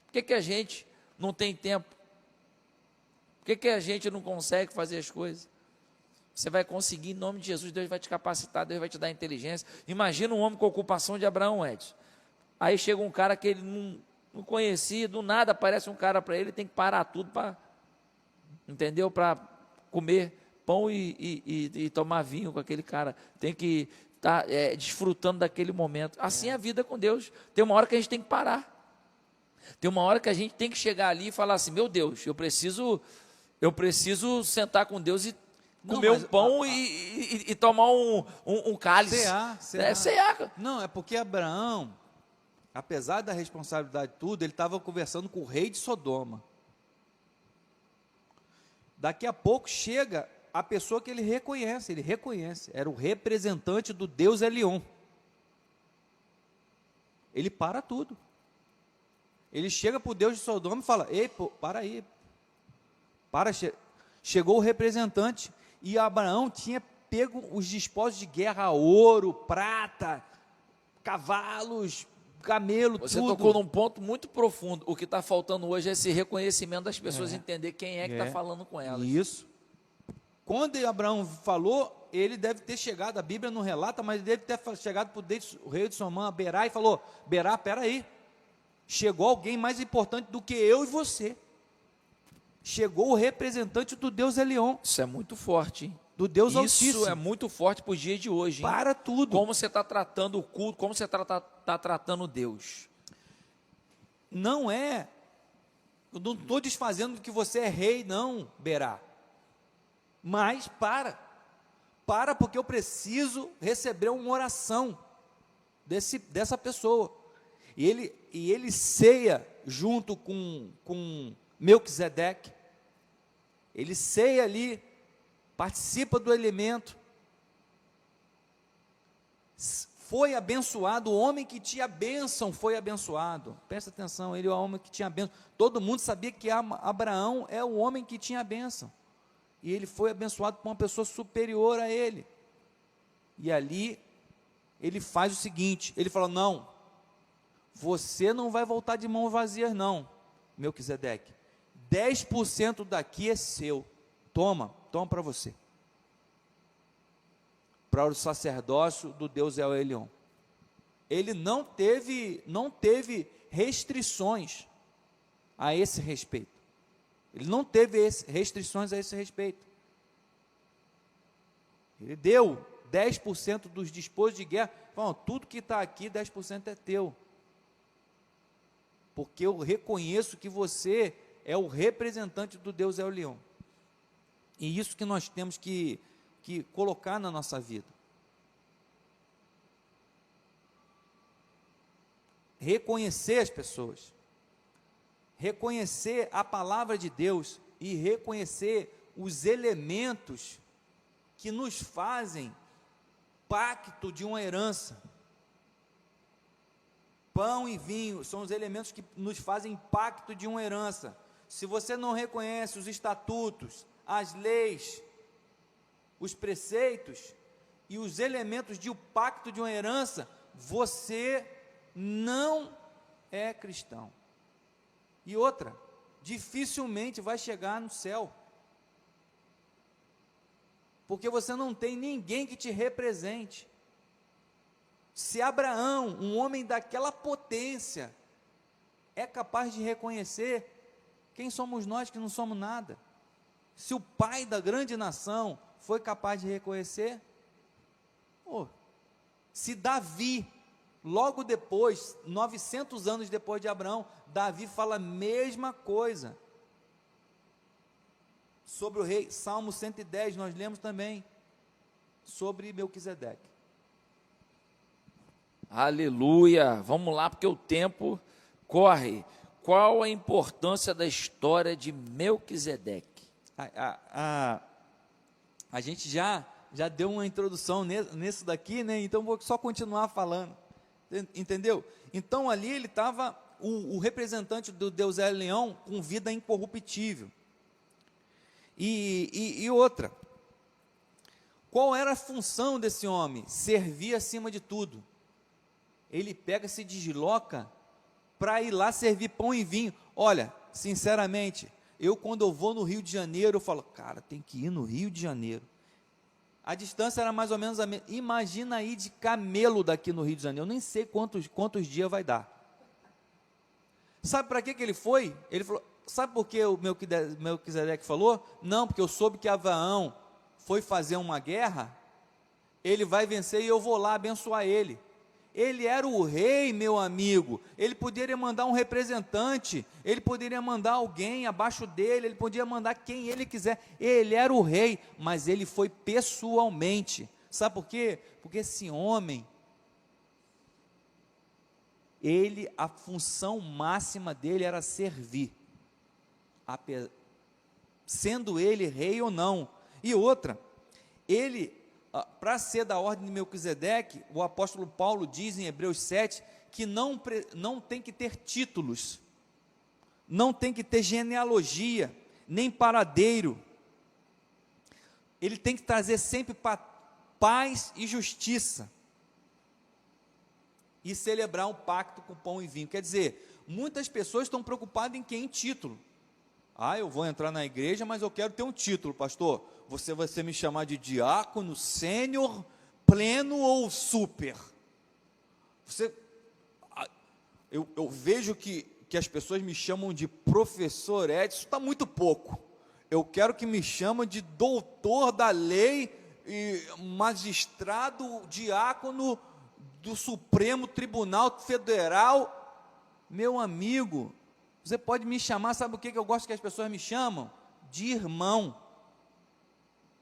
por que a gente não tem tempo? Por que a gente não consegue fazer as coisas? Você vai conseguir em nome de Jesus, Deus vai te capacitar, Deus vai te dar inteligência. Imagina um homem com a ocupação de Abraão, Edson. Aí chega um cara que ele não conhecia, do nada aparece um cara para ele, tem que parar tudo para, entendeu? Para comer pão e tomar vinho com aquele cara. Tem que estar desfrutando daquele momento. Assim é a vida com Deus. Tem uma hora que a gente tem que parar. Tem uma hora que a gente tem que chegar ali e falar assim, meu Deus, eu preciso sentar com Deus e comer um pão e tomar um cálice. Cear. Não, é porque Abraão, apesar da responsabilidade de tudo, ele estava conversando com o rei de Sodoma. Daqui a pouco chega a pessoa que ele reconhece, era o representante do Deus Elion. Ele para tudo. Ele chega para o Deus de Sodoma e fala, ei, pô, para aí. Chegou o representante e Abraão tinha pego os despojos de guerra, ouro, prata, cavalos, camelo, Você tudo. tocou num ponto muito profundo. O que está faltando hoje é esse reconhecimento das pessoas, entender quem é que está falando com elas. Isso. Quando Abraão falou, ele deve ter chegado, a Bíblia não relata, mas ele deve ter chegado para o rei de Sodoma, Berá, e falou, Berá, peraí, chegou alguém mais importante do que eu e você. Chegou o representante do Deus Elion. Isso é muito forte, hein? Do Deus Altíssimo. Isso é muito forte para os dias de hoje, hein? Para tudo. Como você está tratando o culto, como você está tratando Deus. Não é, eu não estou desfazendo que você é rei, não, Berá. Mas para porque eu preciso receber uma oração dessa pessoa. E ele ceia junto com Melquisedeque. Ele ceia ali, participa do elemento. Foi abençoado, o homem que tinha bênção foi abençoado. Presta atenção, ele é o homem que tinha bênção. Todo mundo sabia que Abraão é o homem que tinha bênção. E ele foi abençoado por uma pessoa superior a ele. E ali, ele faz o seguinte, ele fala, não, você não vai voltar de mãos vazias não, Melquisedeque. 10% daqui é seu. Toma para você. Para o sacerdócio do Deus El Elion. Ele não teve restrições a esse respeito. Ele não teve restrições a esse respeito. Ele deu 10% dos despojos de guerra. Bom, tudo que está aqui, 10% é teu. Porque eu reconheço que você é o representante do Deus El Elion. E isso que nós temos que colocar na nossa vida. Reconhecer as pessoas. Reconhecer a palavra de Deus e reconhecer os elementos que nos fazem pacto de uma herança. Pão e vinho são os elementos que nos fazem pacto de uma herança. Se você não reconhece os estatutos, as leis, os preceitos e os elementos de um pacto de uma herança, você não é cristão. E outra, dificilmente vai chegar no céu. Porque você não tem ninguém que te represente. Se Abraão, um homem daquela potência, é capaz de reconhecer, quem somos nós que não somos nada? Se o pai da grande nação foi capaz de reconhecer, se Davi, logo depois, 900 anos depois de Abraão, Davi fala a mesma coisa sobre o rei. Salmo 110, nós lemos também sobre Melquisedeque. Aleluia, vamos lá porque o tempo corre. Qual a importância da história de Melquisedeque? A gente já deu uma introdução nisso daqui, né? Então vou só continuar falando, entendeu? Então ali ele estava o representante do Deus Elion com vida incorruptível. E outra, Qual era a função desse homem? Servir acima de tudo. Ele pega, se desloca para ir lá servir pão e vinho. Olha, sinceramente, quando eu vou no Rio de Janeiro, eu falo, cara, tem que ir no Rio de Janeiro. A distância era mais ou menos a mesma. Imagina aí de camelo daqui no Rio de Janeiro. Eu nem sei quantos dias vai dar. Sabe para que ele foi? Ele falou, sabe por que o Melquisedeque falou? Não, porque eu soube que Abraão foi fazer uma guerra, ele vai vencer e eu vou lá abençoar ele. Ele era o rei, meu amigo. Ele poderia mandar um representante, ele poderia mandar alguém abaixo dele, ele podia mandar quem ele quiser. Ele era o rei, mas ele foi pessoalmente. Sabe por quê? Porque esse homem, a função máxima dele era servir, sendo ele rei ou não. E outra, ele, para ser da ordem de Melquisedeque, o apóstolo Paulo diz em Hebreus 7, que não tem que ter títulos, não tem que ter genealogia, nem paradeiro, ele tem que trazer sempre paz e justiça, e celebrar um pacto com pão e vinho. Quer dizer, muitas pessoas estão preocupadas em quem? Título. Eu vou entrar na igreja, mas eu quero ter um título, pastor. Você vai me chamar de diácono, sênior, pleno ou super? Eu vejo que as pessoas me chamam de professor Edson, está muito pouco. Eu quero que me chamem de doutor da lei, e magistrado, diácono do Supremo Tribunal Federal. Meu amigo, você pode me chamar, sabe o que eu gosto que as pessoas me chamam? De irmão.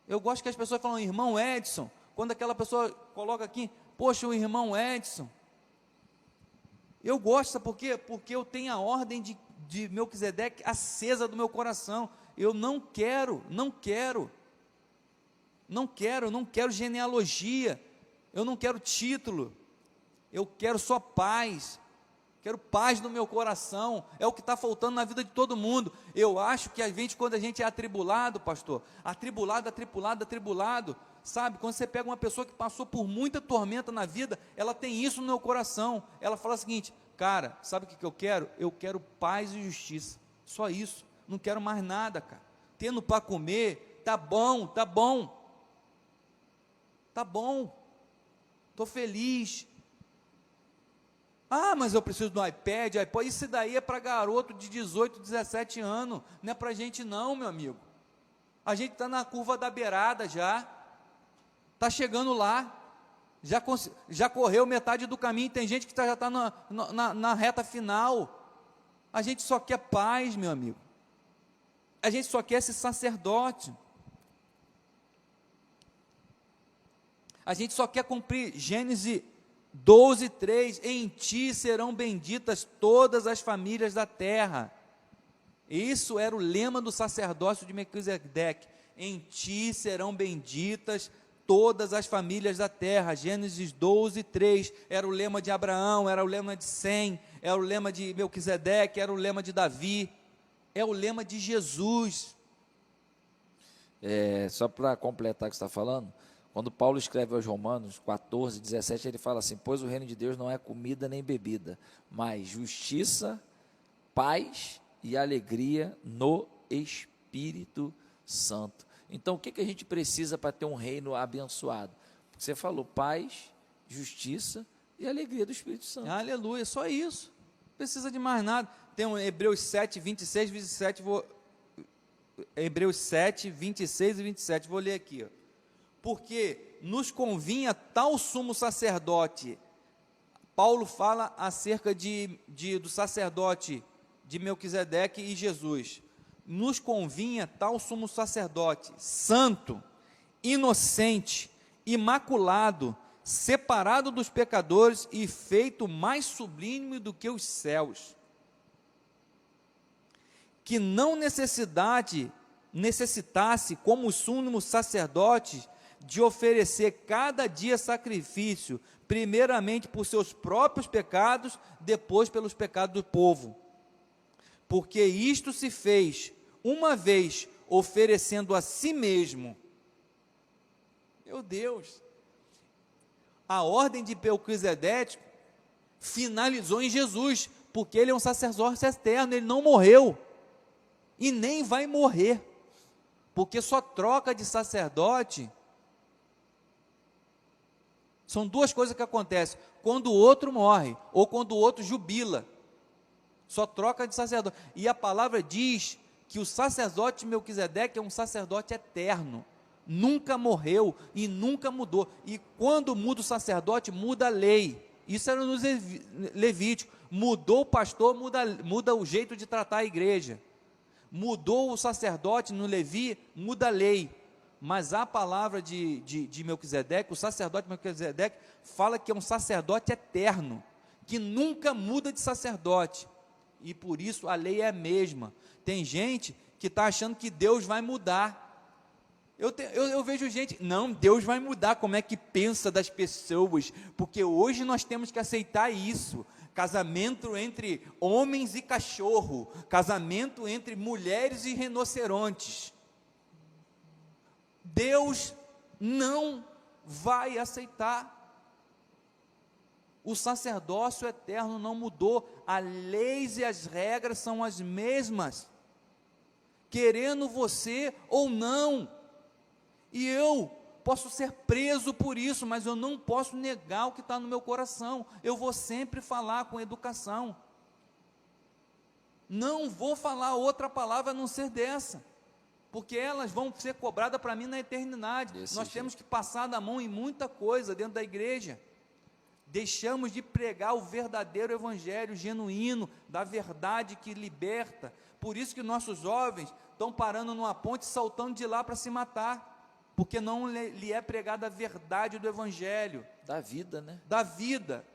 Eu gosto que as pessoas falam, irmão Edson, quando aquela pessoa coloca aqui, poxa, o irmão Edson. Eu gosto, sabe por quê? Porque eu tenho a ordem de Melquisedeque acesa do meu coração. Eu não quero genealogia, eu não quero título, eu quero só paz. Quero paz no meu coração, é o que está faltando na vida de todo mundo. Eu acho que quando a gente é atribulado, pastor, atribulado, sabe, quando você pega uma pessoa que passou por muita tormenta na vida, ela tem isso no meu coração, ela fala o seguinte, cara, sabe o que eu quero? Eu quero paz e justiça, só isso, não quero mais nada, cara, tendo para comer, tá bom, estou feliz. Mas eu preciso do iPad, isso daí é para garoto de 18, 17 anos, não é para a gente não, meu amigo. A gente está na curva da beirada já, está chegando lá, já correu metade do caminho, tem gente que já está na reta final. A gente só quer paz, meu amigo. A gente só quer esse sacerdote. A gente só quer cumprir Gênesis 12:3, em ti serão benditas todas as famílias da terra. Isso era o lema do sacerdócio de Melquisedeque, em ti serão benditas todas as famílias da terra. Gênesis 12:3, era o lema de Abraão, era o lema de Sem, era o lema de Melquisedeque, era o lema de Davi, é o lema de Jesus. Só para completar o que você está falando, quando Paulo escreve aos Romanos 14:17, ele fala assim, pois o reino de Deus não é comida nem bebida, mas justiça, paz e alegria no Espírito Santo. Então, o que a gente precisa para ter um reino abençoado? Você falou paz, justiça e alegria do Espírito Santo. Aleluia, só isso, não precisa de mais nada. Tem um Hebreus 7, 26, 27, Hebreus 7, 26 e 27, vou ler aqui, ó. Porque nos convinha tal sumo sacerdote. Paulo fala acerca do sacerdote de Melquisedeque e Jesus. Nos convinha tal sumo sacerdote, santo, inocente, imaculado, separado dos pecadores e feito mais sublime do que os céus, que não necessitasse, como os sumos sacerdotes, de oferecer cada dia sacrifício, primeiramente por seus próprios pecados, depois pelos pecados do povo. Porque isto se fez uma vez, oferecendo a si mesmo. Meu Deus! A ordem de Melquisedeque finalizou em Jesus, porque ele é um sacerdote eterno, ele não morreu e nem vai morrer, porque só troca de sacerdote. São duas coisas que acontecem: quando o outro morre ou quando o outro jubila. Só troca de sacerdote. E a palavra diz que o sacerdote Melquisedeque é um sacerdote eterno, nunca morreu e nunca mudou. E quando muda o sacerdote, muda a lei. Isso era nos Levítico. Mudou o pastor, muda o jeito de tratar a igreja. Mudou o sacerdote no Levi, muda a lei. Mas a palavra de Melquisedeque, o sacerdote Melquisedeque, fala que é um sacerdote eterno, que nunca muda de sacerdote. E por isso a lei é a mesma. Tem gente que está achando que Deus vai mudar. Eu vejo gente, não, Deus vai mudar como é que pensa das pessoas, porque hoje nós temos que aceitar isso. Casamento entre homens e cachorro, casamento entre mulheres e rinocerontes. Deus não vai aceitar. O sacerdócio eterno não mudou, as leis e as regras são as mesmas, querendo você ou não. E eu posso ser preso por isso, mas eu não posso negar o que está no meu coração. Eu vou sempre falar com educação. Não vou falar outra palavra a não ser dessa, porque elas vão ser cobradas para mim na eternidade. Nós temos que passar da mão em muita coisa dentro da igreja. Deixamos de pregar o verdadeiro evangelho genuíno, da verdade que liberta. Por isso que nossos jovens estão parando numa ponte, saltando de lá para se matar, porque não lhe é pregada a verdade do evangelho. Da vida, né? Da vida.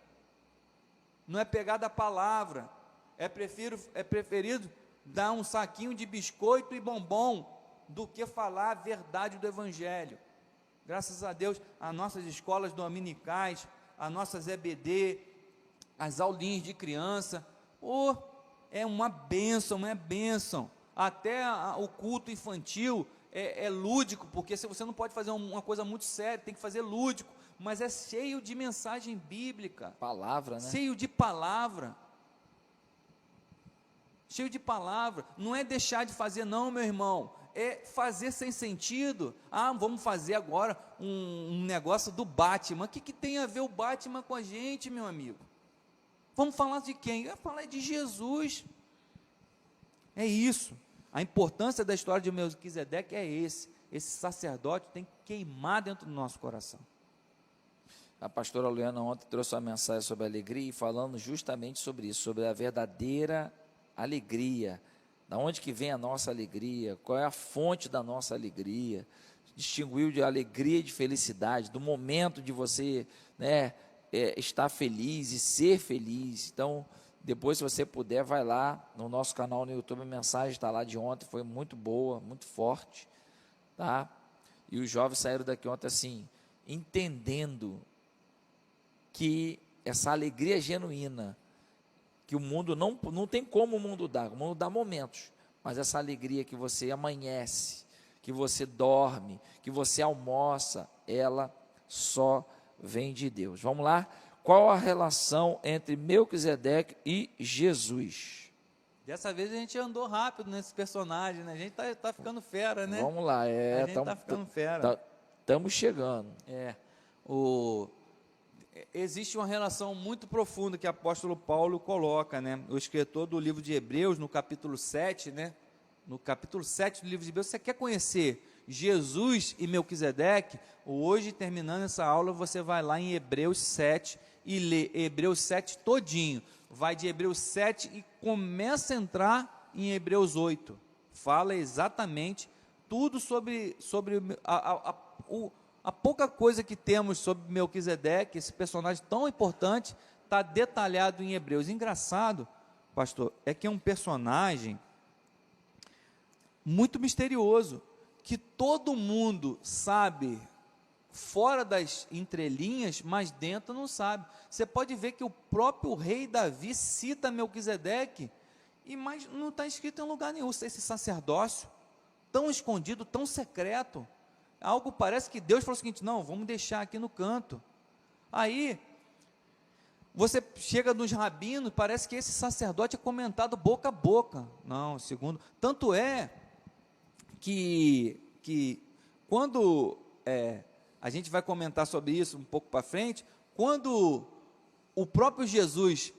Não é pegada a palavra. É preferido dar um saquinho de biscoito e bombom do que falar a verdade do evangelho. Graças a Deus, as nossas escolas dominicais, as nossas EBD, as aulinhas de criança, é uma bênção, é bênção. Até o culto infantil é lúdico, porque você não pode fazer uma coisa muito séria, tem que fazer lúdico, mas é cheio de mensagem bíblica. Palavra, né? Cheio de palavra. Cheio de palavra. Não é deixar de fazer não, meu irmão. É fazer sem sentido. Vamos fazer agora um negócio do Batman. O que tem a ver o Batman com a gente, meu amigo? Vamos falar de quem? Vamos falar de Jesus. É isso. A importância da história de Melquisedeque é esse sacerdote tem que queimar dentro do nosso coração. A pastora Luana ontem trouxe uma mensagem sobre alegria e falando justamente sobre isso, sobre a verdadeira alegria. Da onde que vem a nossa alegria? Qual é a fonte da nossa alegria? Distinguiu de alegria e de felicidade, do momento de você, né, estar feliz e ser feliz. Então, depois, se você puder, vai lá no nosso canal no YouTube, a mensagem está lá de ontem, foi muito boa, muito forte, tá? E os jovens saíram daqui ontem assim, entendendo que essa alegria genuína, que o mundo não tem como o mundo dá momentos, mas essa alegria que você amanhece, que você dorme, que você almoça, ela só vem de Deus. Vamos lá? Qual a relação entre Melquisedeque e Jesus? Dessa vez a gente andou rápido nesse personagem, né? A gente tá ficando fera, né? Vamos lá, a gente tá ficando fera. Estamos chegando. Existe uma relação muito profunda que o apóstolo Paulo coloca, né? O escritor do livro de Hebreus, no capítulo 7, né? No capítulo 7 do livro de Hebreus, você quer conhecer Jesus e Melquisedeque? Hoje, terminando essa aula, você vai lá em Hebreus 7 e lê Hebreus 7 todinho. Vai de Hebreus 7 e começa a entrar em Hebreus 8. Fala exatamente tudo sobre a pouca coisa que temos sobre Melquisedeque, esse personagem tão importante, está detalhado em Hebreus. Engraçado, pastor, é que é um personagem muito misterioso, que todo mundo sabe fora das entrelinhas, mas dentro não sabe. Você pode ver que o próprio rei Davi cita Melquisedeque, mas não está escrito em lugar nenhum. Esse sacerdócio tão escondido, tão secreto, algo parece que Deus falou o seguinte: não, vamos deixar aqui no canto. Aí, você chega nos rabinos, parece que esse sacerdote é comentado boca a boca. Não, segundo. Tanto é que quando a gente vai comentar sobre isso um pouco para frente, quando o próprio Jesus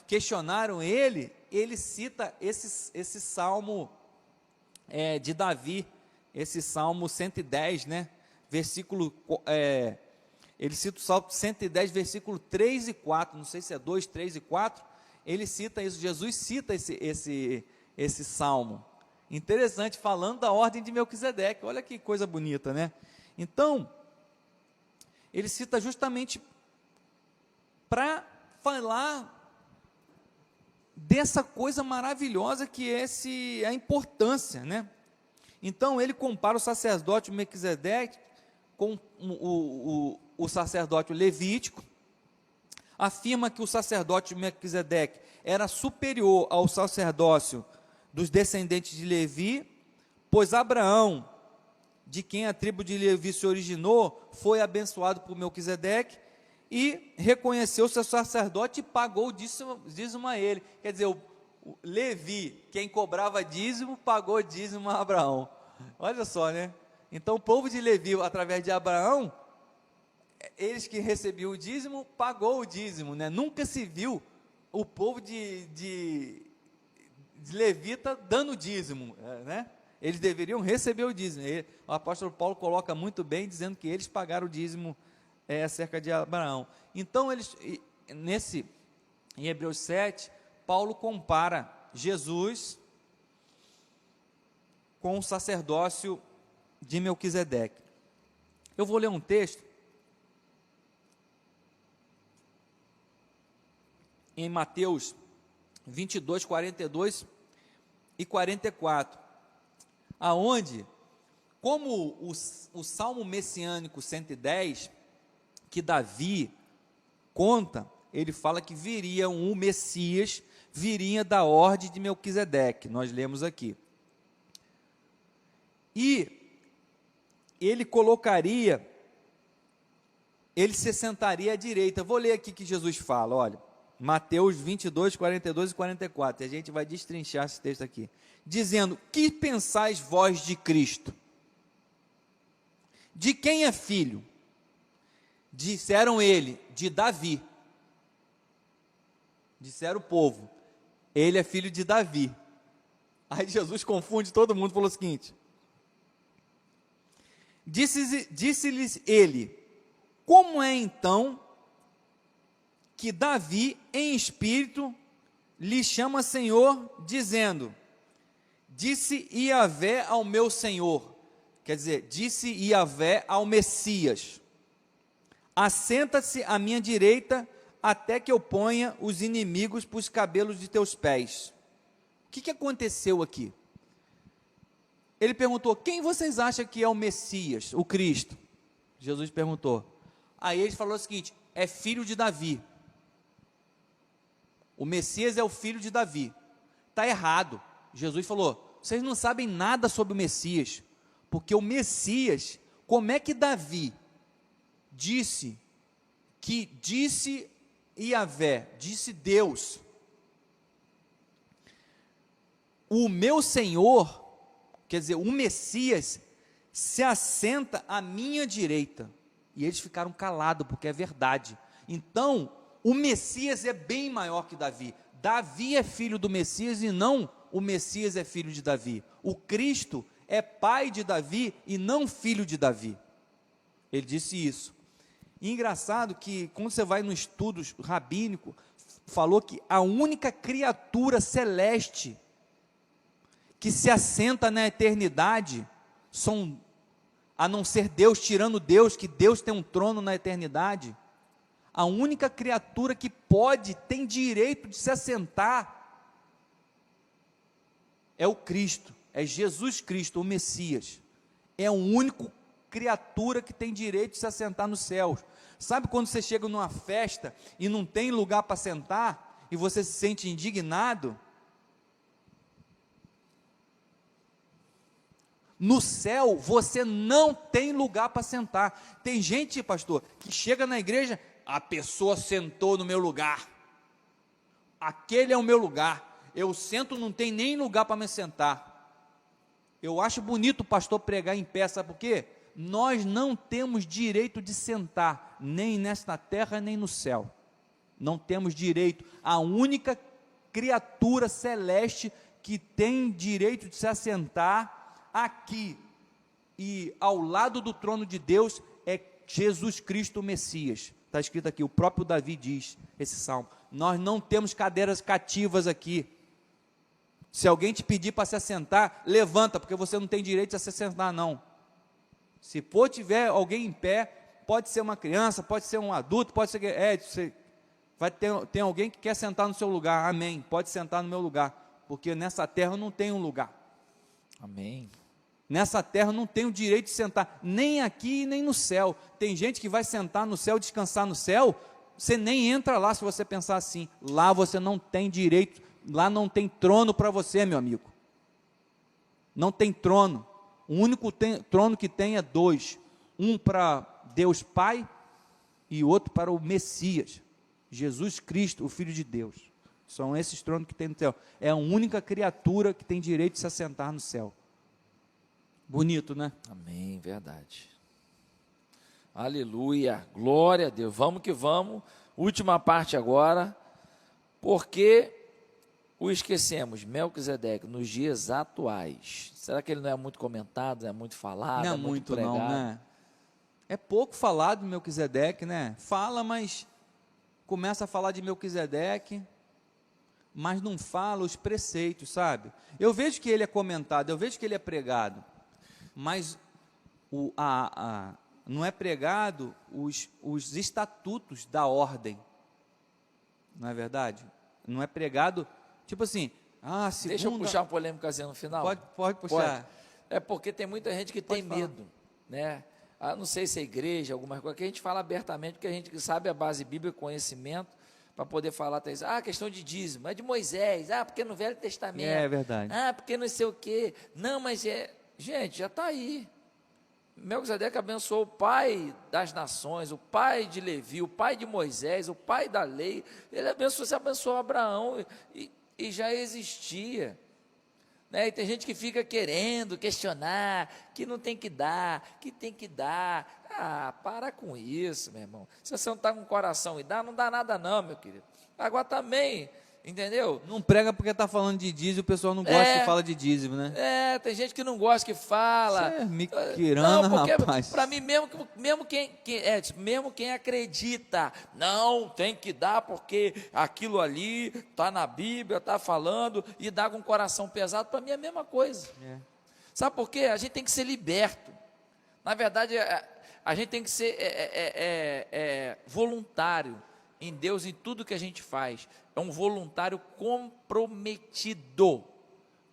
questionaram ele cita esse salmo de Davi, esse salmo 110, né? Versículo. Ele cita o Salmo 110, versículo 3 e 4, não sei se é 2, 3 e 4, ele cita isso, Jesus cita esse salmo. Interessante, falando da ordem de Melquisedeque, olha que coisa bonita, né? Então, ele cita justamente para falar dessa coisa maravilhosa que é a importância, né? Então, ele compara o sacerdote Melquisedeque com o sacerdote levítico, afirma que o sacerdote Melquisedeque era superior ao sacerdócio dos descendentes de Levi, pois Abraão, de quem a tribo de Levi se originou, foi abençoado por Melquisedeque e reconheceu seu sacerdote e pagou o dízimo a ele. Quer dizer, o Levi, quem cobrava dízimo, pagou dízimo a Abraão. Olha só, né? Então o povo de Levi, através de Abraão, eles que recebiam o dízimo, pagou o dízimo, né? Nunca se viu o povo de levita dando dízimo, né? Eles deveriam receber o dízimo. O apóstolo Paulo coloca muito bem, dizendo que eles pagaram o dízimo acerca de Abraão. Então, em Hebreus 7, Paulo compara Jesus com o sacerdócio de Melquisedeque. Eu vou ler um texto em Mateus 22, 42 e 44, aonde, como o Salmo Messiânico 110, que Davi conta, ele fala que viria um Messias, viria da ordem de Melquisedeque, nós lemos aqui. E ele se sentaria à direita. Vou ler aqui que Jesus fala, olha, Mateus 22, 42 e 44, e a gente vai destrinchar esse texto aqui, dizendo: que pensais vós de Cristo? De quem é filho? Disseram ele, de Davi. Disseram o povo, ele é filho de Davi. Aí Jesus confunde todo mundo e falou o seguinte: disse-lhes ele, como é então que Davi, em espírito, lhe chama Senhor, dizendo: disse Iavé ao meu Senhor, quer dizer, disse Iavé ao Messias: assenta-se à minha direita, até que eu ponha os inimigos por os cabelos de teus pés. O que aconteceu aqui? Ele perguntou: quem vocês acham que é o Messias, o Cristo? Jesus perguntou. Aí ele falou o seguinte: é filho de Davi. O Messias é o filho de Davi. Está errado. Jesus falou: vocês não sabem nada sobre o Messias, porque o Messias, como é que Davi disse Iavé, disse Deus, o meu Senhor, quer dizer, o Messias se assenta à minha direita. E eles ficaram calados, porque é verdade. Então, o Messias é bem maior que Davi. Davi é filho do Messias e não o Messias é filho de Davi. O Cristo é pai de Davi e não filho de Davi. Ele disse isso. E engraçado que quando você vai no estudo rabínico, falou que a única criatura celeste que se assenta na eternidade a não ser Deus, tirando Deus, que Deus tem um trono na eternidade, a única criatura que tem direito de se assentar, é o Cristo, é Jesus Cristo, o Messias. É a única criatura que tem direito de se assentar nos céus. Sabe quando você chega numa festa e não tem lugar para sentar, e você se sente indignado? No céu, você não tem lugar para sentar. Tem gente, pastor, que chega na igreja, a pessoa sentou no meu lugar. Aquele é o meu lugar. Eu sento, não tem nem lugar para me sentar. Eu acho bonito o pastor pregar em pé, sabe por quê? Nós não temos direito de sentar, nem nesta terra, nem no céu. Não temos direito. A única criatura celeste que tem direito de se assentar aqui e ao lado do trono de Deus é Jesus Cristo, o Messias. Está escrito aqui, o próprio Davi diz, esse salmo. Nós não temos cadeiras cativas aqui. Se alguém te pedir para se assentar, levanta, porque você não tem direito a se assentar, não. Se for tiver alguém em pé, pode ser uma criança, pode ser um adulto, pode ser tem alguém que quer sentar no seu lugar, amém, pode sentar no meu lugar, porque nessa terra eu não tenho um lugar. Amém. Nessa terra eu não tenho direito de sentar, nem aqui nem no céu. Tem gente que vai sentar no céu, descansar no céu, você nem entra lá se você pensar assim. Lá você não tem direito, lá não tem trono para você, meu amigo. Não tem trono. O único trono que tem é dois. Um para Deus Pai e outro para o Messias, Jesus Cristo, o Filho de Deus. São esses tronos que tem no céu. É a única criatura que tem direito de se assentar no céu. Bonito, né? Amém, verdade. Aleluia, glória a Deus. Vamos que vamos. Última parte agora. Porque o esquecemos, Melquisedeque, nos dias atuais. Será que ele não é muito comentado, não é muito falado? Não é muito pregado? Não, né? É pouco falado Melquisedeque, né? Fala, mas começa a falar de Melquisedeque, mas não fala os preceitos, sabe? Eu vejo que ele é comentado, eu vejo que ele é pregado, mas não é pregado os estatutos da ordem, não é verdade? Não é pregado, tipo assim, segunda... Deixa eu puxar uma polêmicazinha no final. Pode puxar. Pode. É porque tem muita gente que tem medo, né? Não sei se é igreja, alguma coisa, que a gente fala abertamente, porque a gente sabe a base bíblica, conhecimento, para poder falar até isso. Questão de dízimo, é de Moisés, porque no Velho Testamento. É verdade. Porque não sei o quê. Não, mas gente, já está aí. Melquisedeque abençoou o pai das nações, o pai de Levi, o pai de Moisés, o pai da lei. Ele abençoou Abraão e já existia. Né? E tem gente que fica querendo questionar, que não tem que dar, que tem que dar. Para com isso, meu irmão. Se você não está com o coração e dá, não dá nada não, meu querido. Agora também, entendeu? Não prega porque está falando de dízimo, o pessoal não gosta que fala de dízimo, né? Tem gente que não gosta que fala. Você é miquirana, rapaz. Para mim, mesmo quem acredita, não, tem que dar porque aquilo ali está na Bíblia, está falando, e dá com o coração pesado, para mim é a mesma coisa. Sabe por quê? A gente tem que ser liberto. Na verdade, a gente tem que ser voluntário em Deus, em tudo que a gente faz. É um voluntário comprometido.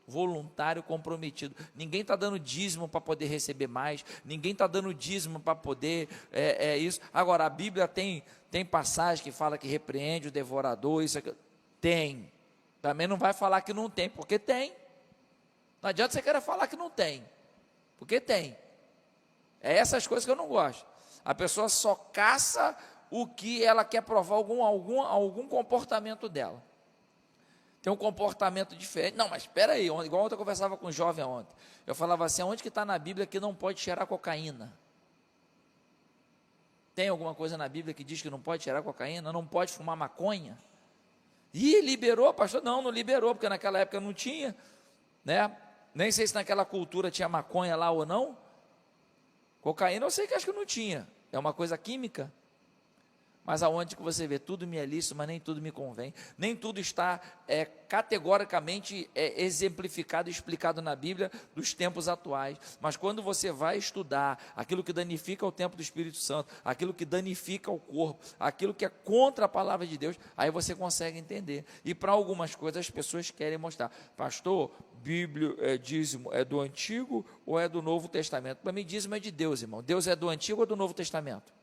Voluntário comprometido. Ninguém está dando dízimo para poder receber mais. Ninguém está dando dízimo para poder isso. Agora, a Bíblia tem passagem que fala que repreende o devorador. Isso aqui. Tem. Também não vai falar que não tem, porque tem. Não adianta você querer falar que não tem, porque tem. É essas coisas que eu não gosto. A pessoa só caça o que ela quer provar, algum comportamento dela. Tem um comportamento diferente. Não, mas espera aí, igual ontem eu conversava com um jovem ontem. Eu falava assim, onde que está na Bíblia que não pode cheirar cocaína? Tem alguma coisa na Bíblia que diz que não pode cheirar cocaína? Não pode fumar maconha? Liberou, pastor? Não liberou, porque naquela época não tinha, né? Nem sei se naquela cultura tinha maconha lá ou não. Cocaína eu sei que acho que não tinha. É uma coisa química. Mas aonde que você vê, tudo me é lícito, mas nem tudo me convém. Nem tudo está categoricamente exemplificado e explicado na Bíblia dos tempos atuais. Mas quando você vai estudar aquilo que danifica o templo do Espírito Santo, aquilo que danifica o corpo, aquilo que é contra a palavra de Deus, aí você consegue entender. E para algumas coisas as pessoas querem mostrar. Pastor, Bíblia, dízimo é do Antigo ou é do Novo Testamento? Para mim, dízimo é de Deus, irmão. Deus é do Antigo ou do Novo Testamento?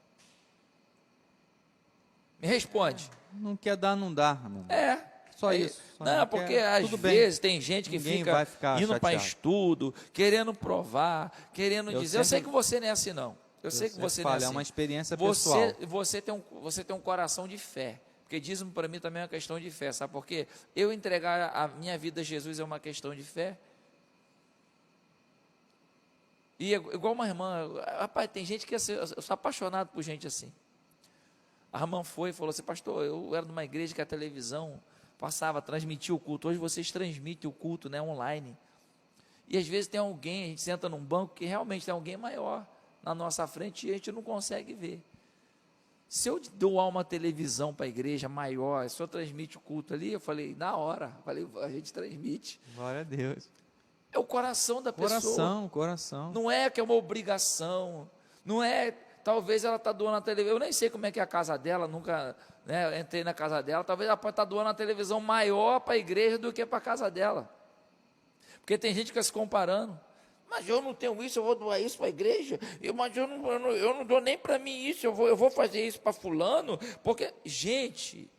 Me responde. Não quer dar, não dá, meu irmão. Só isso. Só Não, porque às tudo bem. vezes tem gente que Ninguém fica vai ficar indo para chateado. estudo, querendo provar, querendo dizer. Eu sei sempre- que você não é assim, não. Eu sei que você não é falo, assim. é uma experiência pessoal. Você tem um coração de fé. Porque dízimo para mim também é uma questão de fé. Sabe por quê? Eu entregar a minha vida a Jesus é uma questão de fé. E igual uma irmã, rapaz, tem gente que eu sou apaixonado por gente assim. A irmã foi e falou assim: pastor, eu era numa igreja que a televisão passava, transmitia o culto. Hoje vocês transmitem o culto, né, online. E às vezes tem alguém, a gente senta num banco que realmente tem alguém maior na nossa frente e a gente não consegue ver. Se eu doar uma televisão para a igreja maior, se eu transmite o culto ali, eu falei, na hora, a gente transmite. Glória a Deus. É o coração da pessoa. Coração. Não é que é uma obrigação, não é, talvez ela está doando a televisão, eu nem sei como é que é a casa dela, nunca, né, entrei na casa dela, talvez ela pode estar doando a televisão maior para a igreja do que para a casa dela, porque tem gente que fica se comparando, mas eu não tenho isso, eu vou doar isso para a igreja, mas eu não dou nem para mim isso, eu vou fazer isso para fulano, porque, gente,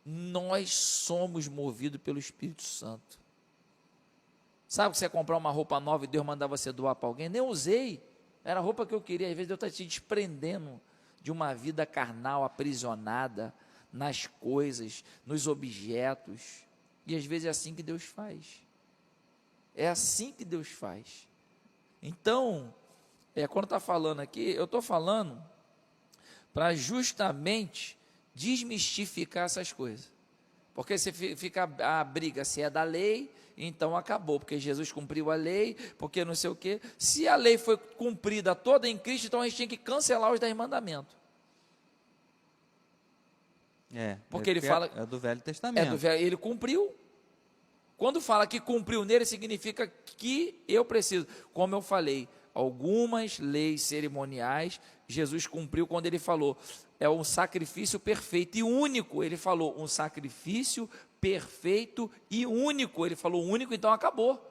nós somos movidos pelo Espírito Santo. Sabe que você comprar uma roupa nova e Deus mandar você doar para alguém? Nem usei, era a roupa que eu queria. Às vezes Deus está te desprendendo de uma vida carnal aprisionada nas coisas, nos objetos, e às vezes é assim que Deus faz. É assim que Deus faz. Então, quando está falando aqui, eu estou falando para justamente desmistificar essas coisas, porque você fica a briga se é da lei, então acabou, porque Jesus cumpriu a lei, porque não sei o quê. Se a lei foi cumprida toda em Cristo, então a gente tinha que cancelar os 10 mandamentos. Porque ele fala... É do Velho Testamento. Ele cumpriu. Quando fala que cumpriu nele, significa que eu preciso. Como eu falei, algumas leis cerimoniais, Jesus cumpriu quando ele falou, é um sacrifício perfeito e único. Ele falou, um sacrifício perfeito e único. Ele falou único, então acabou.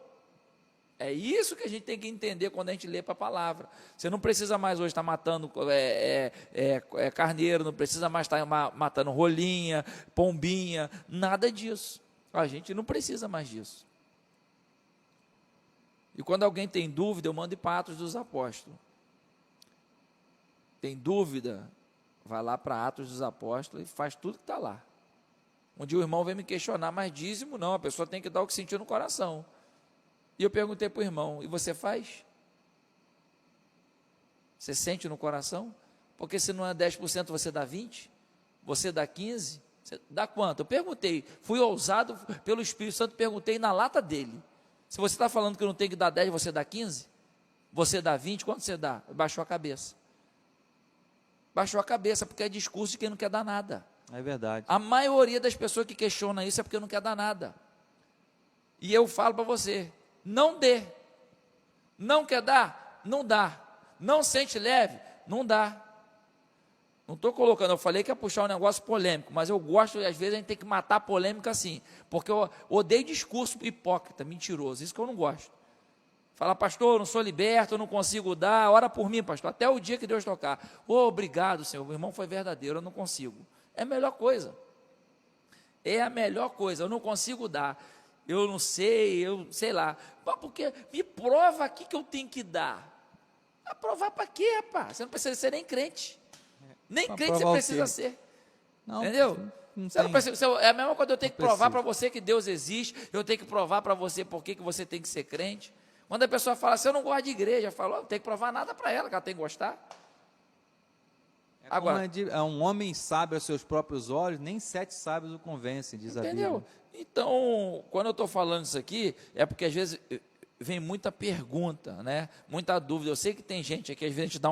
É isso que a gente tem que entender quando a gente lê para a palavra. Você não precisa mais hoje estar matando carneiro, não precisa mais estar matando rolinha, pombinha, nada disso. A gente não precisa mais disso. E quando alguém tem dúvida, eu mando ir para Atos dos Apóstolos. Tem dúvida, vai lá para Atos dos Apóstolos e faz tudo que está lá. Um dia o irmão veio me questionar, mas dízimo não, a pessoa tem que dar o que sentiu no coração. E eu perguntei para o irmão, e você faz? Você sente no coração? Porque se não é 10%, você dá 20%? Você dá 15%? Você dá quanto? Eu perguntei, fui ousado pelo Espírito Santo, perguntei na lata dele. Se você está falando que não tem que dar 10%, você dá 15%? Você dá 20%? Quanto você dá? Baixou a cabeça. Baixou a cabeça, porque é discurso de quem não quer dar nada. É verdade. A maioria das pessoas que questionam isso é porque não quer dar nada. E eu falo para você, não dê. Não quer dar? Não dá. Não sente leve? Não dá. Não estou colocando, eu falei que ia puxar um negócio polêmico, mas eu gosto, às vezes a gente tem que matar a polêmica assim, porque eu odeio discurso hipócrita, mentiroso, isso que eu não gosto. Fala, pastor, eu não sou liberto, eu não consigo dar, ora por mim, pastor, até o dia que Deus tocar. Obrigado, Senhor, o irmão foi verdadeiro, eu não consigo. É a melhor coisa. É a melhor coisa, eu não consigo dar. Eu não sei, eu sei lá. Porque me prova aqui que eu tenho que dar. Provar para quê, rapaz? Você não precisa ser nem crente. Nem Pra crente você precisa ser. Não, entendeu? não Você não precisa, é a mesma coisa, eu tenho que provar para preciso. você que Deus existe, eu tenho que provar para você por que você tem que ser crente. Quando a pessoa fala assim, eu não gosto de igreja, eu falo, não tem que provar nada para ela, que ela tem que gostar. Agora, um homem sábio aos seus próprios olhos, nem 7 sábios o convencem, diz a Bíblia. entendeu? Então, quando eu estou falando isso aqui, é porque às vezes vem muita pergunta, né? Muita dúvida. Eu sei que tem gente aqui, às vezes a gente dá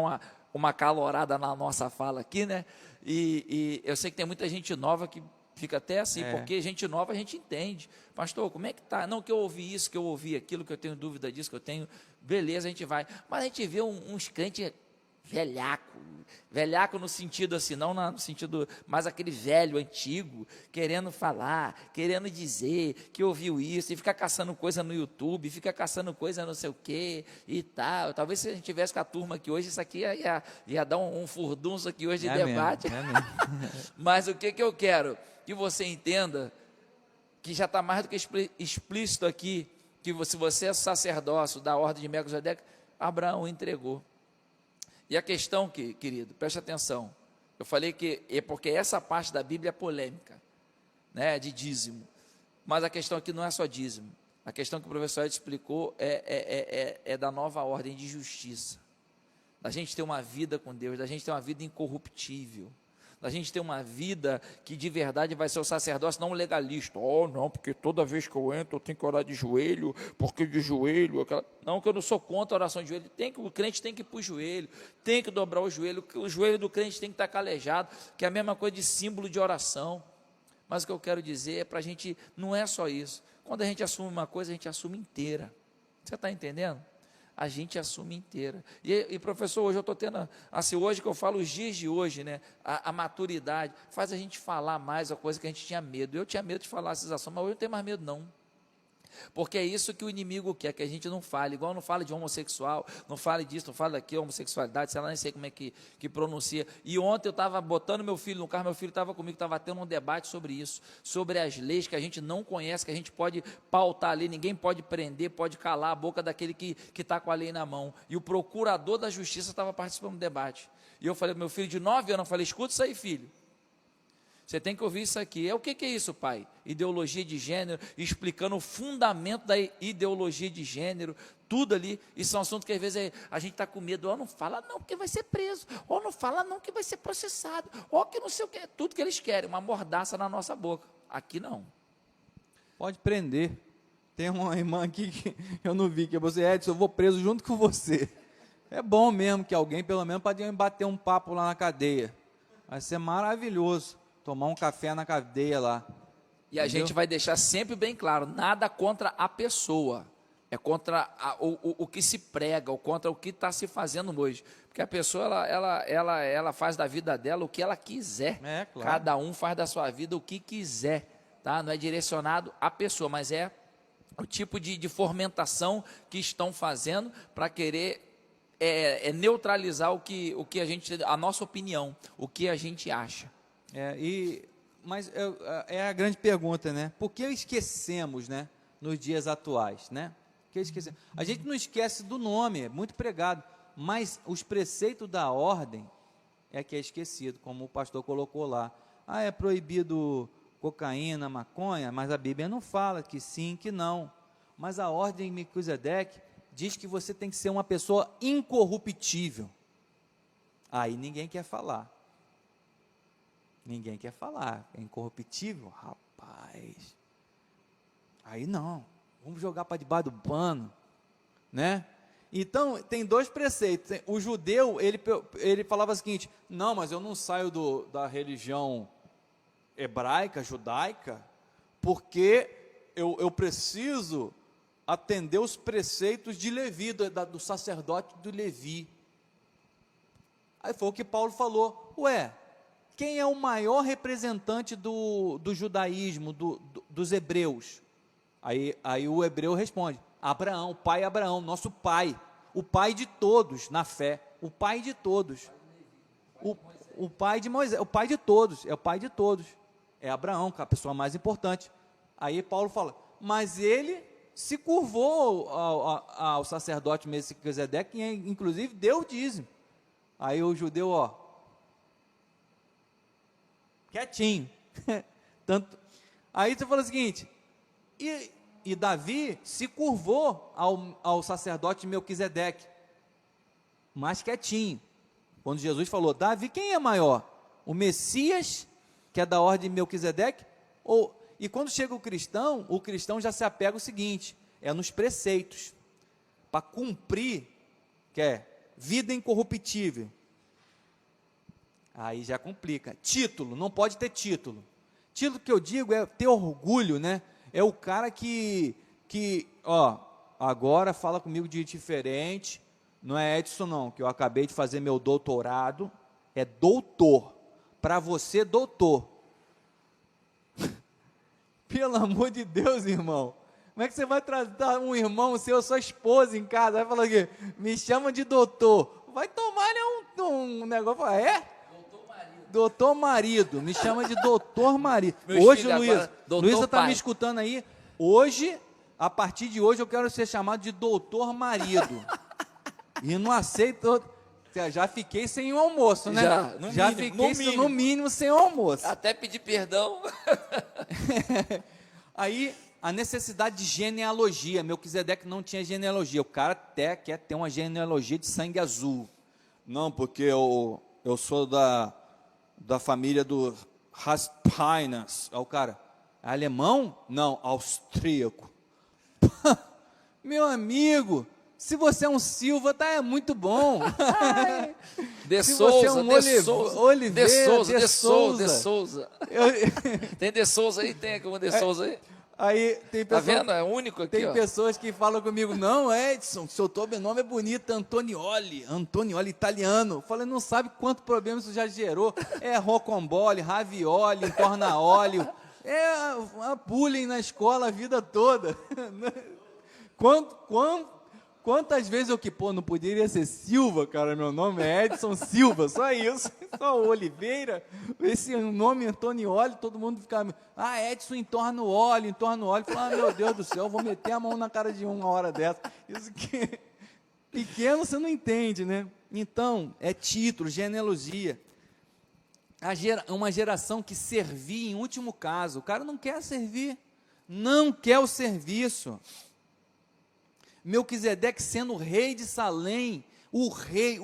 uma calorada na nossa fala aqui, né? E eu sei que tem muita gente nova que fica até assim, porque gente nova a gente entende. Pastor, como é que tá? Não, que eu ouvi isso, que eu ouvi aquilo, que eu tenho dúvida disso, que eu tenho... Beleza, a gente vai. Mas a gente vê uns crentes velhaco no sentido assim, não no sentido, mas aquele velho, antigo, querendo falar, querendo dizer que ouviu isso, e fica caçando coisa no YouTube, fica caçando coisa não sei o que, e tal. Talvez se a gente tivesse com a turma aqui hoje, isso aqui ia dar um furdunço aqui hoje de debate. Mesmo. Mas o que eu quero? Que você entenda que já está mais do que explícito aqui, que se você é sacerdócio da ordem de Melquisedeque, Abraão entregou. E a questão, querido, preste atenção, eu falei que é porque essa parte da Bíblia é polêmica, né, de dízimo, mas a questão aqui não é só dízimo, a questão que o professor explicou é da nova ordem de justiça, da gente ter uma vida com Deus, da gente ter uma vida incorruptível, da gente ter uma vida que de verdade vai ser o sacerdócio, não o legalista. Oh, não, porque toda vez que eu entro eu tenho que orar de joelho, porque de joelho... Não, que eu não sou contra a oração de joelho, o crente tem que ir para o joelho, tem que dobrar o joelho do crente tem que estar calejado, que é a mesma coisa de símbolo de oração. Mas o que eu quero dizer é para a gente, não é só isso. Quando a gente assume uma coisa, a gente assume inteira. Você está entendendo? A gente assume inteira. E professor, hoje eu estou tendo, assim, hoje que eu falo os dias de hoje, né, a maturidade, faz a gente falar mais a coisa que a gente tinha medo. Eu tinha medo de falar essas ações, mas hoje eu não tenho mais medo não. Porque é isso que o inimigo quer, que a gente não fale, igual não fala de homossexual, não fale disso, não fale daquilo, homossexualidade, sei lá, nem sei como é que pronuncia. E ontem eu estava botando meu filho no carro, meu filho estava comigo, estava tendo um debate sobre isso, sobre as leis que a gente não conhece, que a gente pode pautar ali, ninguém pode prender, pode calar a boca daquele que está com a lei na mão. E o procurador da justiça estava participando do debate. E eu falei para meu filho de 9 anos, eu falei, escuta isso aí, filho. Você tem que ouvir isso aqui. O que é isso, pai? Ideologia de gênero, explicando o fundamento da ideologia de gênero, tudo ali. Isso é um assunto que às vezes a gente está com medo. Ou não fala não, porque vai ser preso. Ou não fala não, que vai ser processado. Ou que não sei o que. Tudo que eles querem, uma mordaça na nossa boca. Aqui não. Pode prender. Tem uma irmã aqui que eu não vi, que você, Edson, eu vou preso junto com você. É bom mesmo que alguém, pelo menos, pode bater um papo lá na cadeia. Vai ser maravilhoso. Tomar um café na cadeia lá. E a gente vai deixar sempre bem claro, nada contra a pessoa, é contra o que se prega, ou contra o que está se fazendo hoje. Porque a pessoa, ela faz da vida dela o que ela quiser. É, claro. Cada um faz da sua vida o que quiser, tá? Não é direcionado à pessoa, mas é o tipo de fomentação que estão fazendo para querer neutralizar o que a gente, a nossa opinião, o que a gente acha. Mas é a grande pergunta, né? Por que esquecemos, né, nos dias atuais, né? Por que esquecemos? A gente não esquece do nome, é muito pregado, mas os preceitos da ordem é que é esquecido, como o pastor colocou lá. É proibido cocaína, maconha, mas a Bíblia não fala que sim, que não. Mas a ordem de Melquisedeque diz que você tem que ser uma pessoa incorruptível. Aí ninguém quer falar. Ninguém quer falar, é incorruptível? Rapaz, aí não, vamos jogar para debaixo do pano, né? Então, tem dois preceitos. O judeu, ele falava o seguinte, não, mas eu não saio da religião hebraica, judaica, porque eu preciso atender os preceitos de Levi, do sacerdote do Levi. Aí foi o que Paulo falou, quem é o maior representante do judaísmo, dos hebreus? Aí o hebreu responde, Abraão, o pai Abraão, nosso pai, o pai de todos na fé, o pai de todos, o pai de Moisés, o pai de todos, é o pai de todos, é Abraão, a pessoa mais importante. Aí Paulo fala, mas ele se curvou ao sacerdote Melquisedeque, que inclusive deu o dízimo. Aí o judeu, quietinho. Aí você fala o seguinte, e Davi se curvou ao sacerdote Melquisedeque, mas quietinho. Quando Jesus falou, Davi, quem é maior? O Messias, que é da ordem de Melquisedeque? E quando chega o cristão já se apega ao seguinte, nos preceitos, para cumprir, que é vida incorruptível. Aí já complica. Título, não pode ter título. Título que eu digo é ter orgulho, né? É o cara que agora fala comigo de diferente, não é Edson não, que eu acabei de fazer meu doutorado, é doutor. Para você, doutor. Pelo amor de Deus, irmão. Como é que você vai tratar um irmão seu, sua esposa em casa, vai falar aqui, me chama de doutor. Vai tomar um negócio, Doutor marido, me chama de doutor marido. Meu Hoje, filho Luísa, agora, doutor Luísa tá pai. me escutando aí. Hoje, a partir de hoje, eu quero ser chamado de doutor marido. E não aceito. Já fiquei sem o almoço, né? Já fiquei, no mínimo, sem o almoço. Até pedir perdão. Aí, a necessidade de genealogia. Melquisedeque não tinha genealogia. O cara até quer ter uma genealogia de sangue azul. Não, porque eu sou da família do Raspainas. Aí o cara, alemão? Não, austríaco. Meu amigo, se você é um Silva, é muito bom. De você é um Oliveira, De Souza. Tem De Souza aí? Tem alguma De Souza aí? Aí tem Tá pessoas, vendo? É único aqui, tem ó. pessoas que falam comigo, não, Edson, seu sobrenome é bonito, Antonioli italiano. Eu falei, não sabe quanto problema isso já gerou. É rocambole, ravioli, entorna óleo. É uma bullying na escola a vida toda. Quantas vezes eu não poderia ser Silva, cara, meu nome é Edson Silva, só isso, só Oliveira, esse nome Antonioli, todo mundo ficava, Edson entorna o óleo, fala, meu Deus do céu, eu vou meter a mão na cara de uma hora dessa, isso que, pequeno você não entende, né? Então, é título, genealogia, uma geração que servia em último caso, o cara não quer servir, não quer o serviço. Melquisedeque sendo rei de Salém, o rei,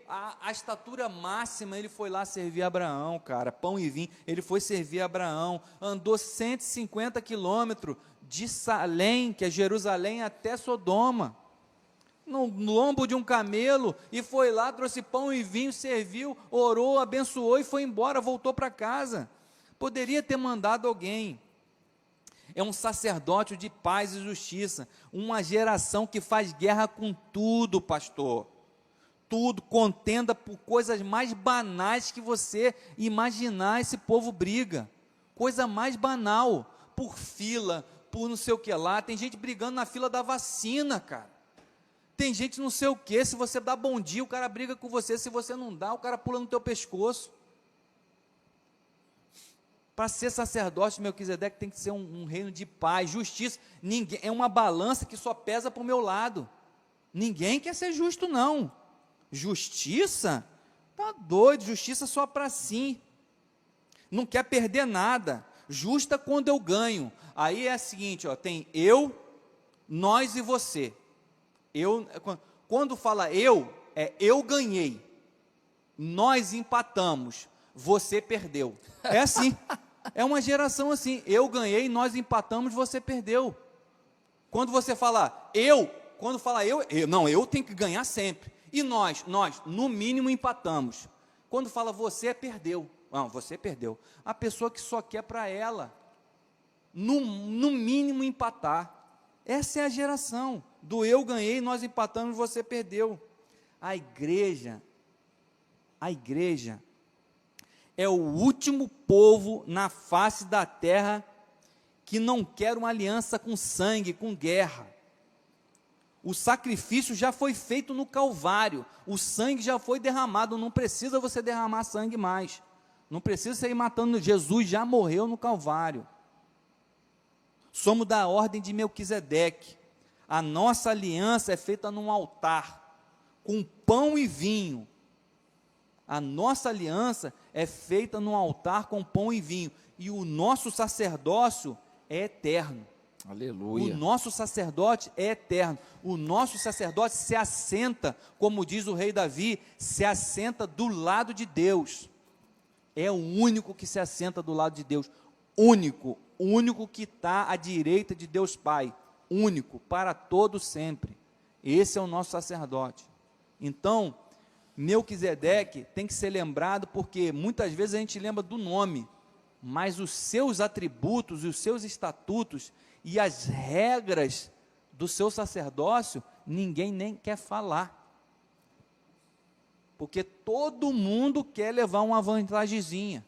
a estatura máxima, ele foi lá servir Abraão, cara, pão e vinho, ele foi servir Abraão, andou 150 quilômetros de Salém, que é Jerusalém, até Sodoma, no lombo de um camelo, e foi lá, trouxe pão e vinho, serviu, orou, abençoou e foi embora, voltou para casa. Poderia ter mandado alguém. É um sacerdócio de paz e justiça, uma geração que faz guerra com tudo, pastor, tudo, contenda por coisas mais banais que você imaginar, esse povo briga, coisa mais banal, por fila, por não sei o que lá, tem gente brigando na fila da vacina, cara, tem gente não sei o que, se você dá bom dia, o cara briga com você, se você não dá, o cara pula no teu pescoço. Para ser sacerdote, Melquisedeque tem que ser um reino de paz, justiça. Ninguém, é uma balança que só pesa para o meu lado. Ninguém quer ser justo, não. Justiça? Tá doido, justiça só para si. Não quer perder nada. Justa quando eu ganho. Aí é o seguinte, ó, tem eu, nós e você. Quando fala é eu ganhei. Nós empatamos. Você perdeu. É assim. É uma geração assim, eu ganhei, nós empatamos, você perdeu. Quando você fala eu tenho que ganhar sempre. E nós, no mínimo, empatamos. Quando fala você, perdeu. Não, você perdeu. A pessoa que só quer para ela, no mínimo, empatar. Essa é a geração do eu ganhei, nós empatamos, você perdeu. A igreja é o último povo na face da terra que não quer uma aliança com sangue, com guerra. O sacrifício já foi feito no Calvário, o sangue já foi derramado, não precisa você derramar sangue mais, não precisa você ir matando, Jesus já morreu no Calvário. Somos da ordem de Melquisedeque, a nossa aliança é feita num altar, com pão e vinho. A nossa aliança é feita num altar com pão e vinho. E o nosso sacerdócio é eterno. Aleluia. O nosso sacerdote é eterno. O nosso sacerdote se assenta, como diz o rei Davi, se assenta do lado de Deus. É o único que se assenta do lado de Deus. O único que está à direita de Deus Pai. Único, para todo sempre. Esse é o nosso sacerdote. Então, Melquisedeque tem que ser lembrado porque muitas vezes a gente lembra do nome, mas os seus atributos, os seus estatutos e as regras do seu sacerdócio, ninguém nem quer falar. Porque todo mundo quer levar uma vantagenzinha.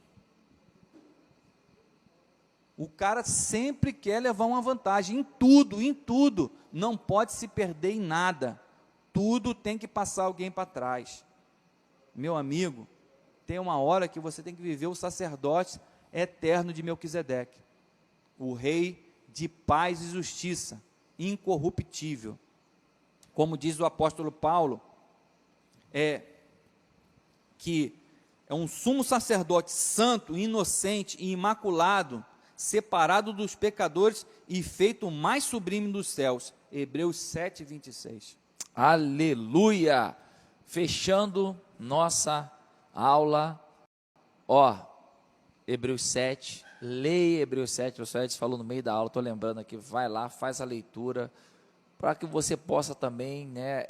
O cara sempre quer levar uma vantagem em tudo, não pode se perder em nada. Tudo tem que passar alguém para trás. Meu amigo, tem uma hora que você tem que viver o sacerdócio eterno de Melquisedeque, o rei de paz e justiça, incorruptível. Como diz o apóstolo Paulo, que é um sumo sacerdote santo, inocente e imaculado, separado dos pecadores e feito o mais sublime dos céus. Hebreus 7, 26. Aleluia! Fechando nossa aula, Hebreus 7, leia Hebreus 7, o senhor Edson falou no meio da aula, estou lembrando aqui, vai lá, faz a leitura, para que você possa também, né,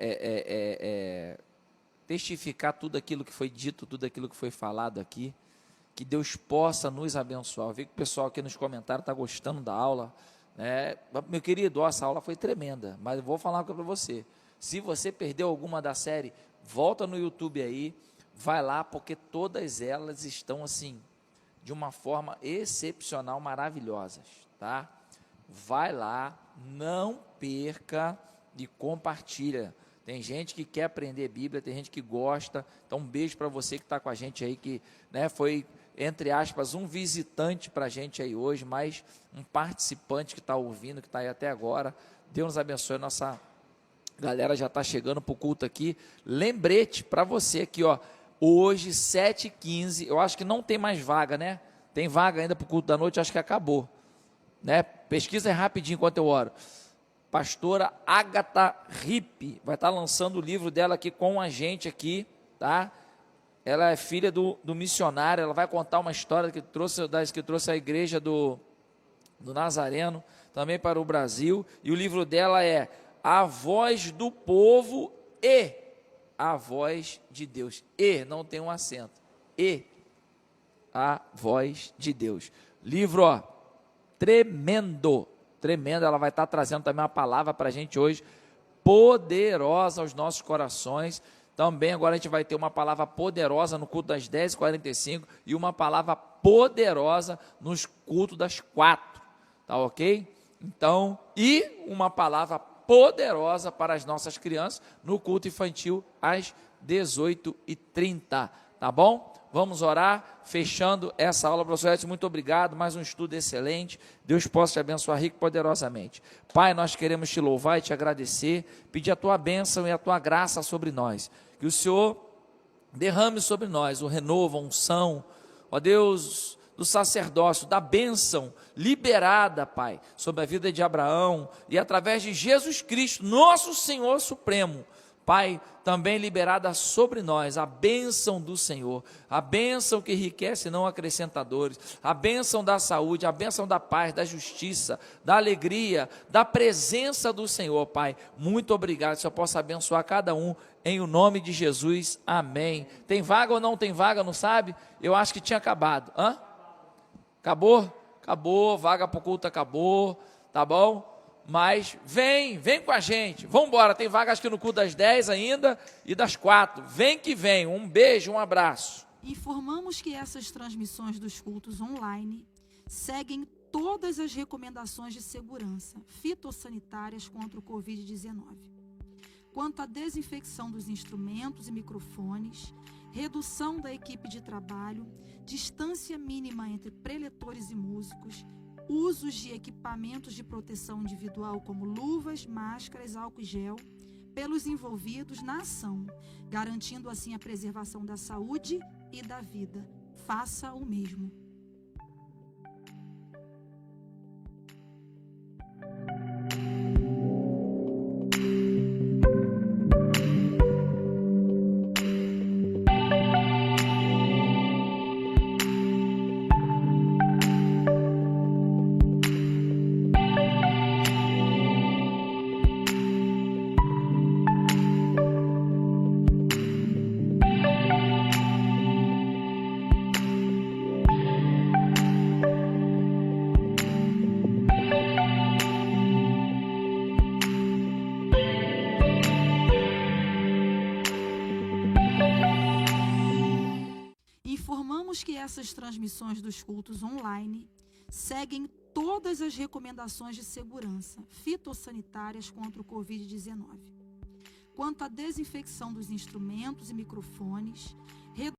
testificar tudo aquilo que foi dito, tudo aquilo que foi falado aqui, que Deus possa nos abençoar. Eu vi que o pessoal aqui nos comentários está gostando da aula, né? Meu querido, essa aula foi tremenda, mas eu vou falar uma coisa para você, se você perdeu alguma da série, volta no YouTube aí, vai lá, porque todas elas estão assim, de uma forma excepcional, maravilhosas, tá? Vai lá, não perca e compartilha. Tem gente que quer aprender Bíblia, tem gente que gosta. Então, um beijo para você que está com a gente aí, que, né, foi, entre aspas, um visitante para a gente aí hoje, mas um participante que está ouvindo, que está aí até agora. Deus nos abençoe, nossa galera já está chegando para o culto aqui. Lembrete para você aqui, hoje, 7h15, eu acho que não tem mais vaga, né? Tem vaga ainda para o culto da noite, acho que acabou, né? Pesquisa rapidinho enquanto eu oro. Pastora Agatha Ripp vai estar lançando o livro dela aqui com a gente aqui, tá? Ela é filha do missionário, ela vai contar uma história que trouxe a igreja do Nazareno, também para o Brasil, e o livro dela é A Voz do Povo e a Voz de Deus. E, não tem um acento. E, a Voz de Deus. Livro, tremendo, tremendo. Ela vai estar trazendo também uma palavra para a gente hoje, poderosa aos nossos corações. Também agora a gente vai ter uma palavra poderosa no culto das 10h45 e uma palavra poderosa nos cultos das 4, tá ok? Então, e uma palavra poderosa para as nossas crianças no culto infantil às 18h30, tá bom? Vamos orar, fechando essa aula. Professor Edson, muito obrigado, mais um estudo excelente, Deus possa te abençoar rico e poderosamente. Pai, nós queremos te louvar e te agradecer, pedir a tua bênção e a tua graça sobre nós, que o Senhor derrame sobre nós o renovo, a unção, ó Deus, do sacerdócio, da bênção liberada, Pai, sobre a vida de Abraão e através de Jesus Cristo, nosso Senhor Supremo, Pai, também liberada sobre nós a bênção do Senhor, a bênção que enriquece e não acrescenta dores, a bênção da saúde, a bênção da paz, da justiça, da alegria, da presença do Senhor, Pai. Muito obrigado, que o Senhor possa abençoar cada um, em o nome de Jesus, amém. Tem vaga ou não tem vaga, não sabe? Eu acho que tinha acabado. Acabou? Acabou, vaga para o culto acabou, tá bom? Mas vem com a gente, vamos embora, tem vaga acho que no culto das 10 ainda e das 4, vem que vem, um beijo, um abraço. Informamos que essas transmissões dos cultos online seguem todas as recomendações de segurança fitossanitárias contra o Covid-19. Quanto à desinfecção dos instrumentos e microfones, redução da equipe de trabalho, distância mínima entre preletores e músicos, usos de equipamentos de proteção individual como luvas, máscaras, álcool e gel, pelos envolvidos na ação, garantindo assim a preservação da saúde e da vida. Faça o mesmo. Informamos que essas transmissões dos cultos online seguem todas as recomendações de segurança fitossanitárias contra o Covid-19. Quanto à desinfecção dos instrumentos e microfones,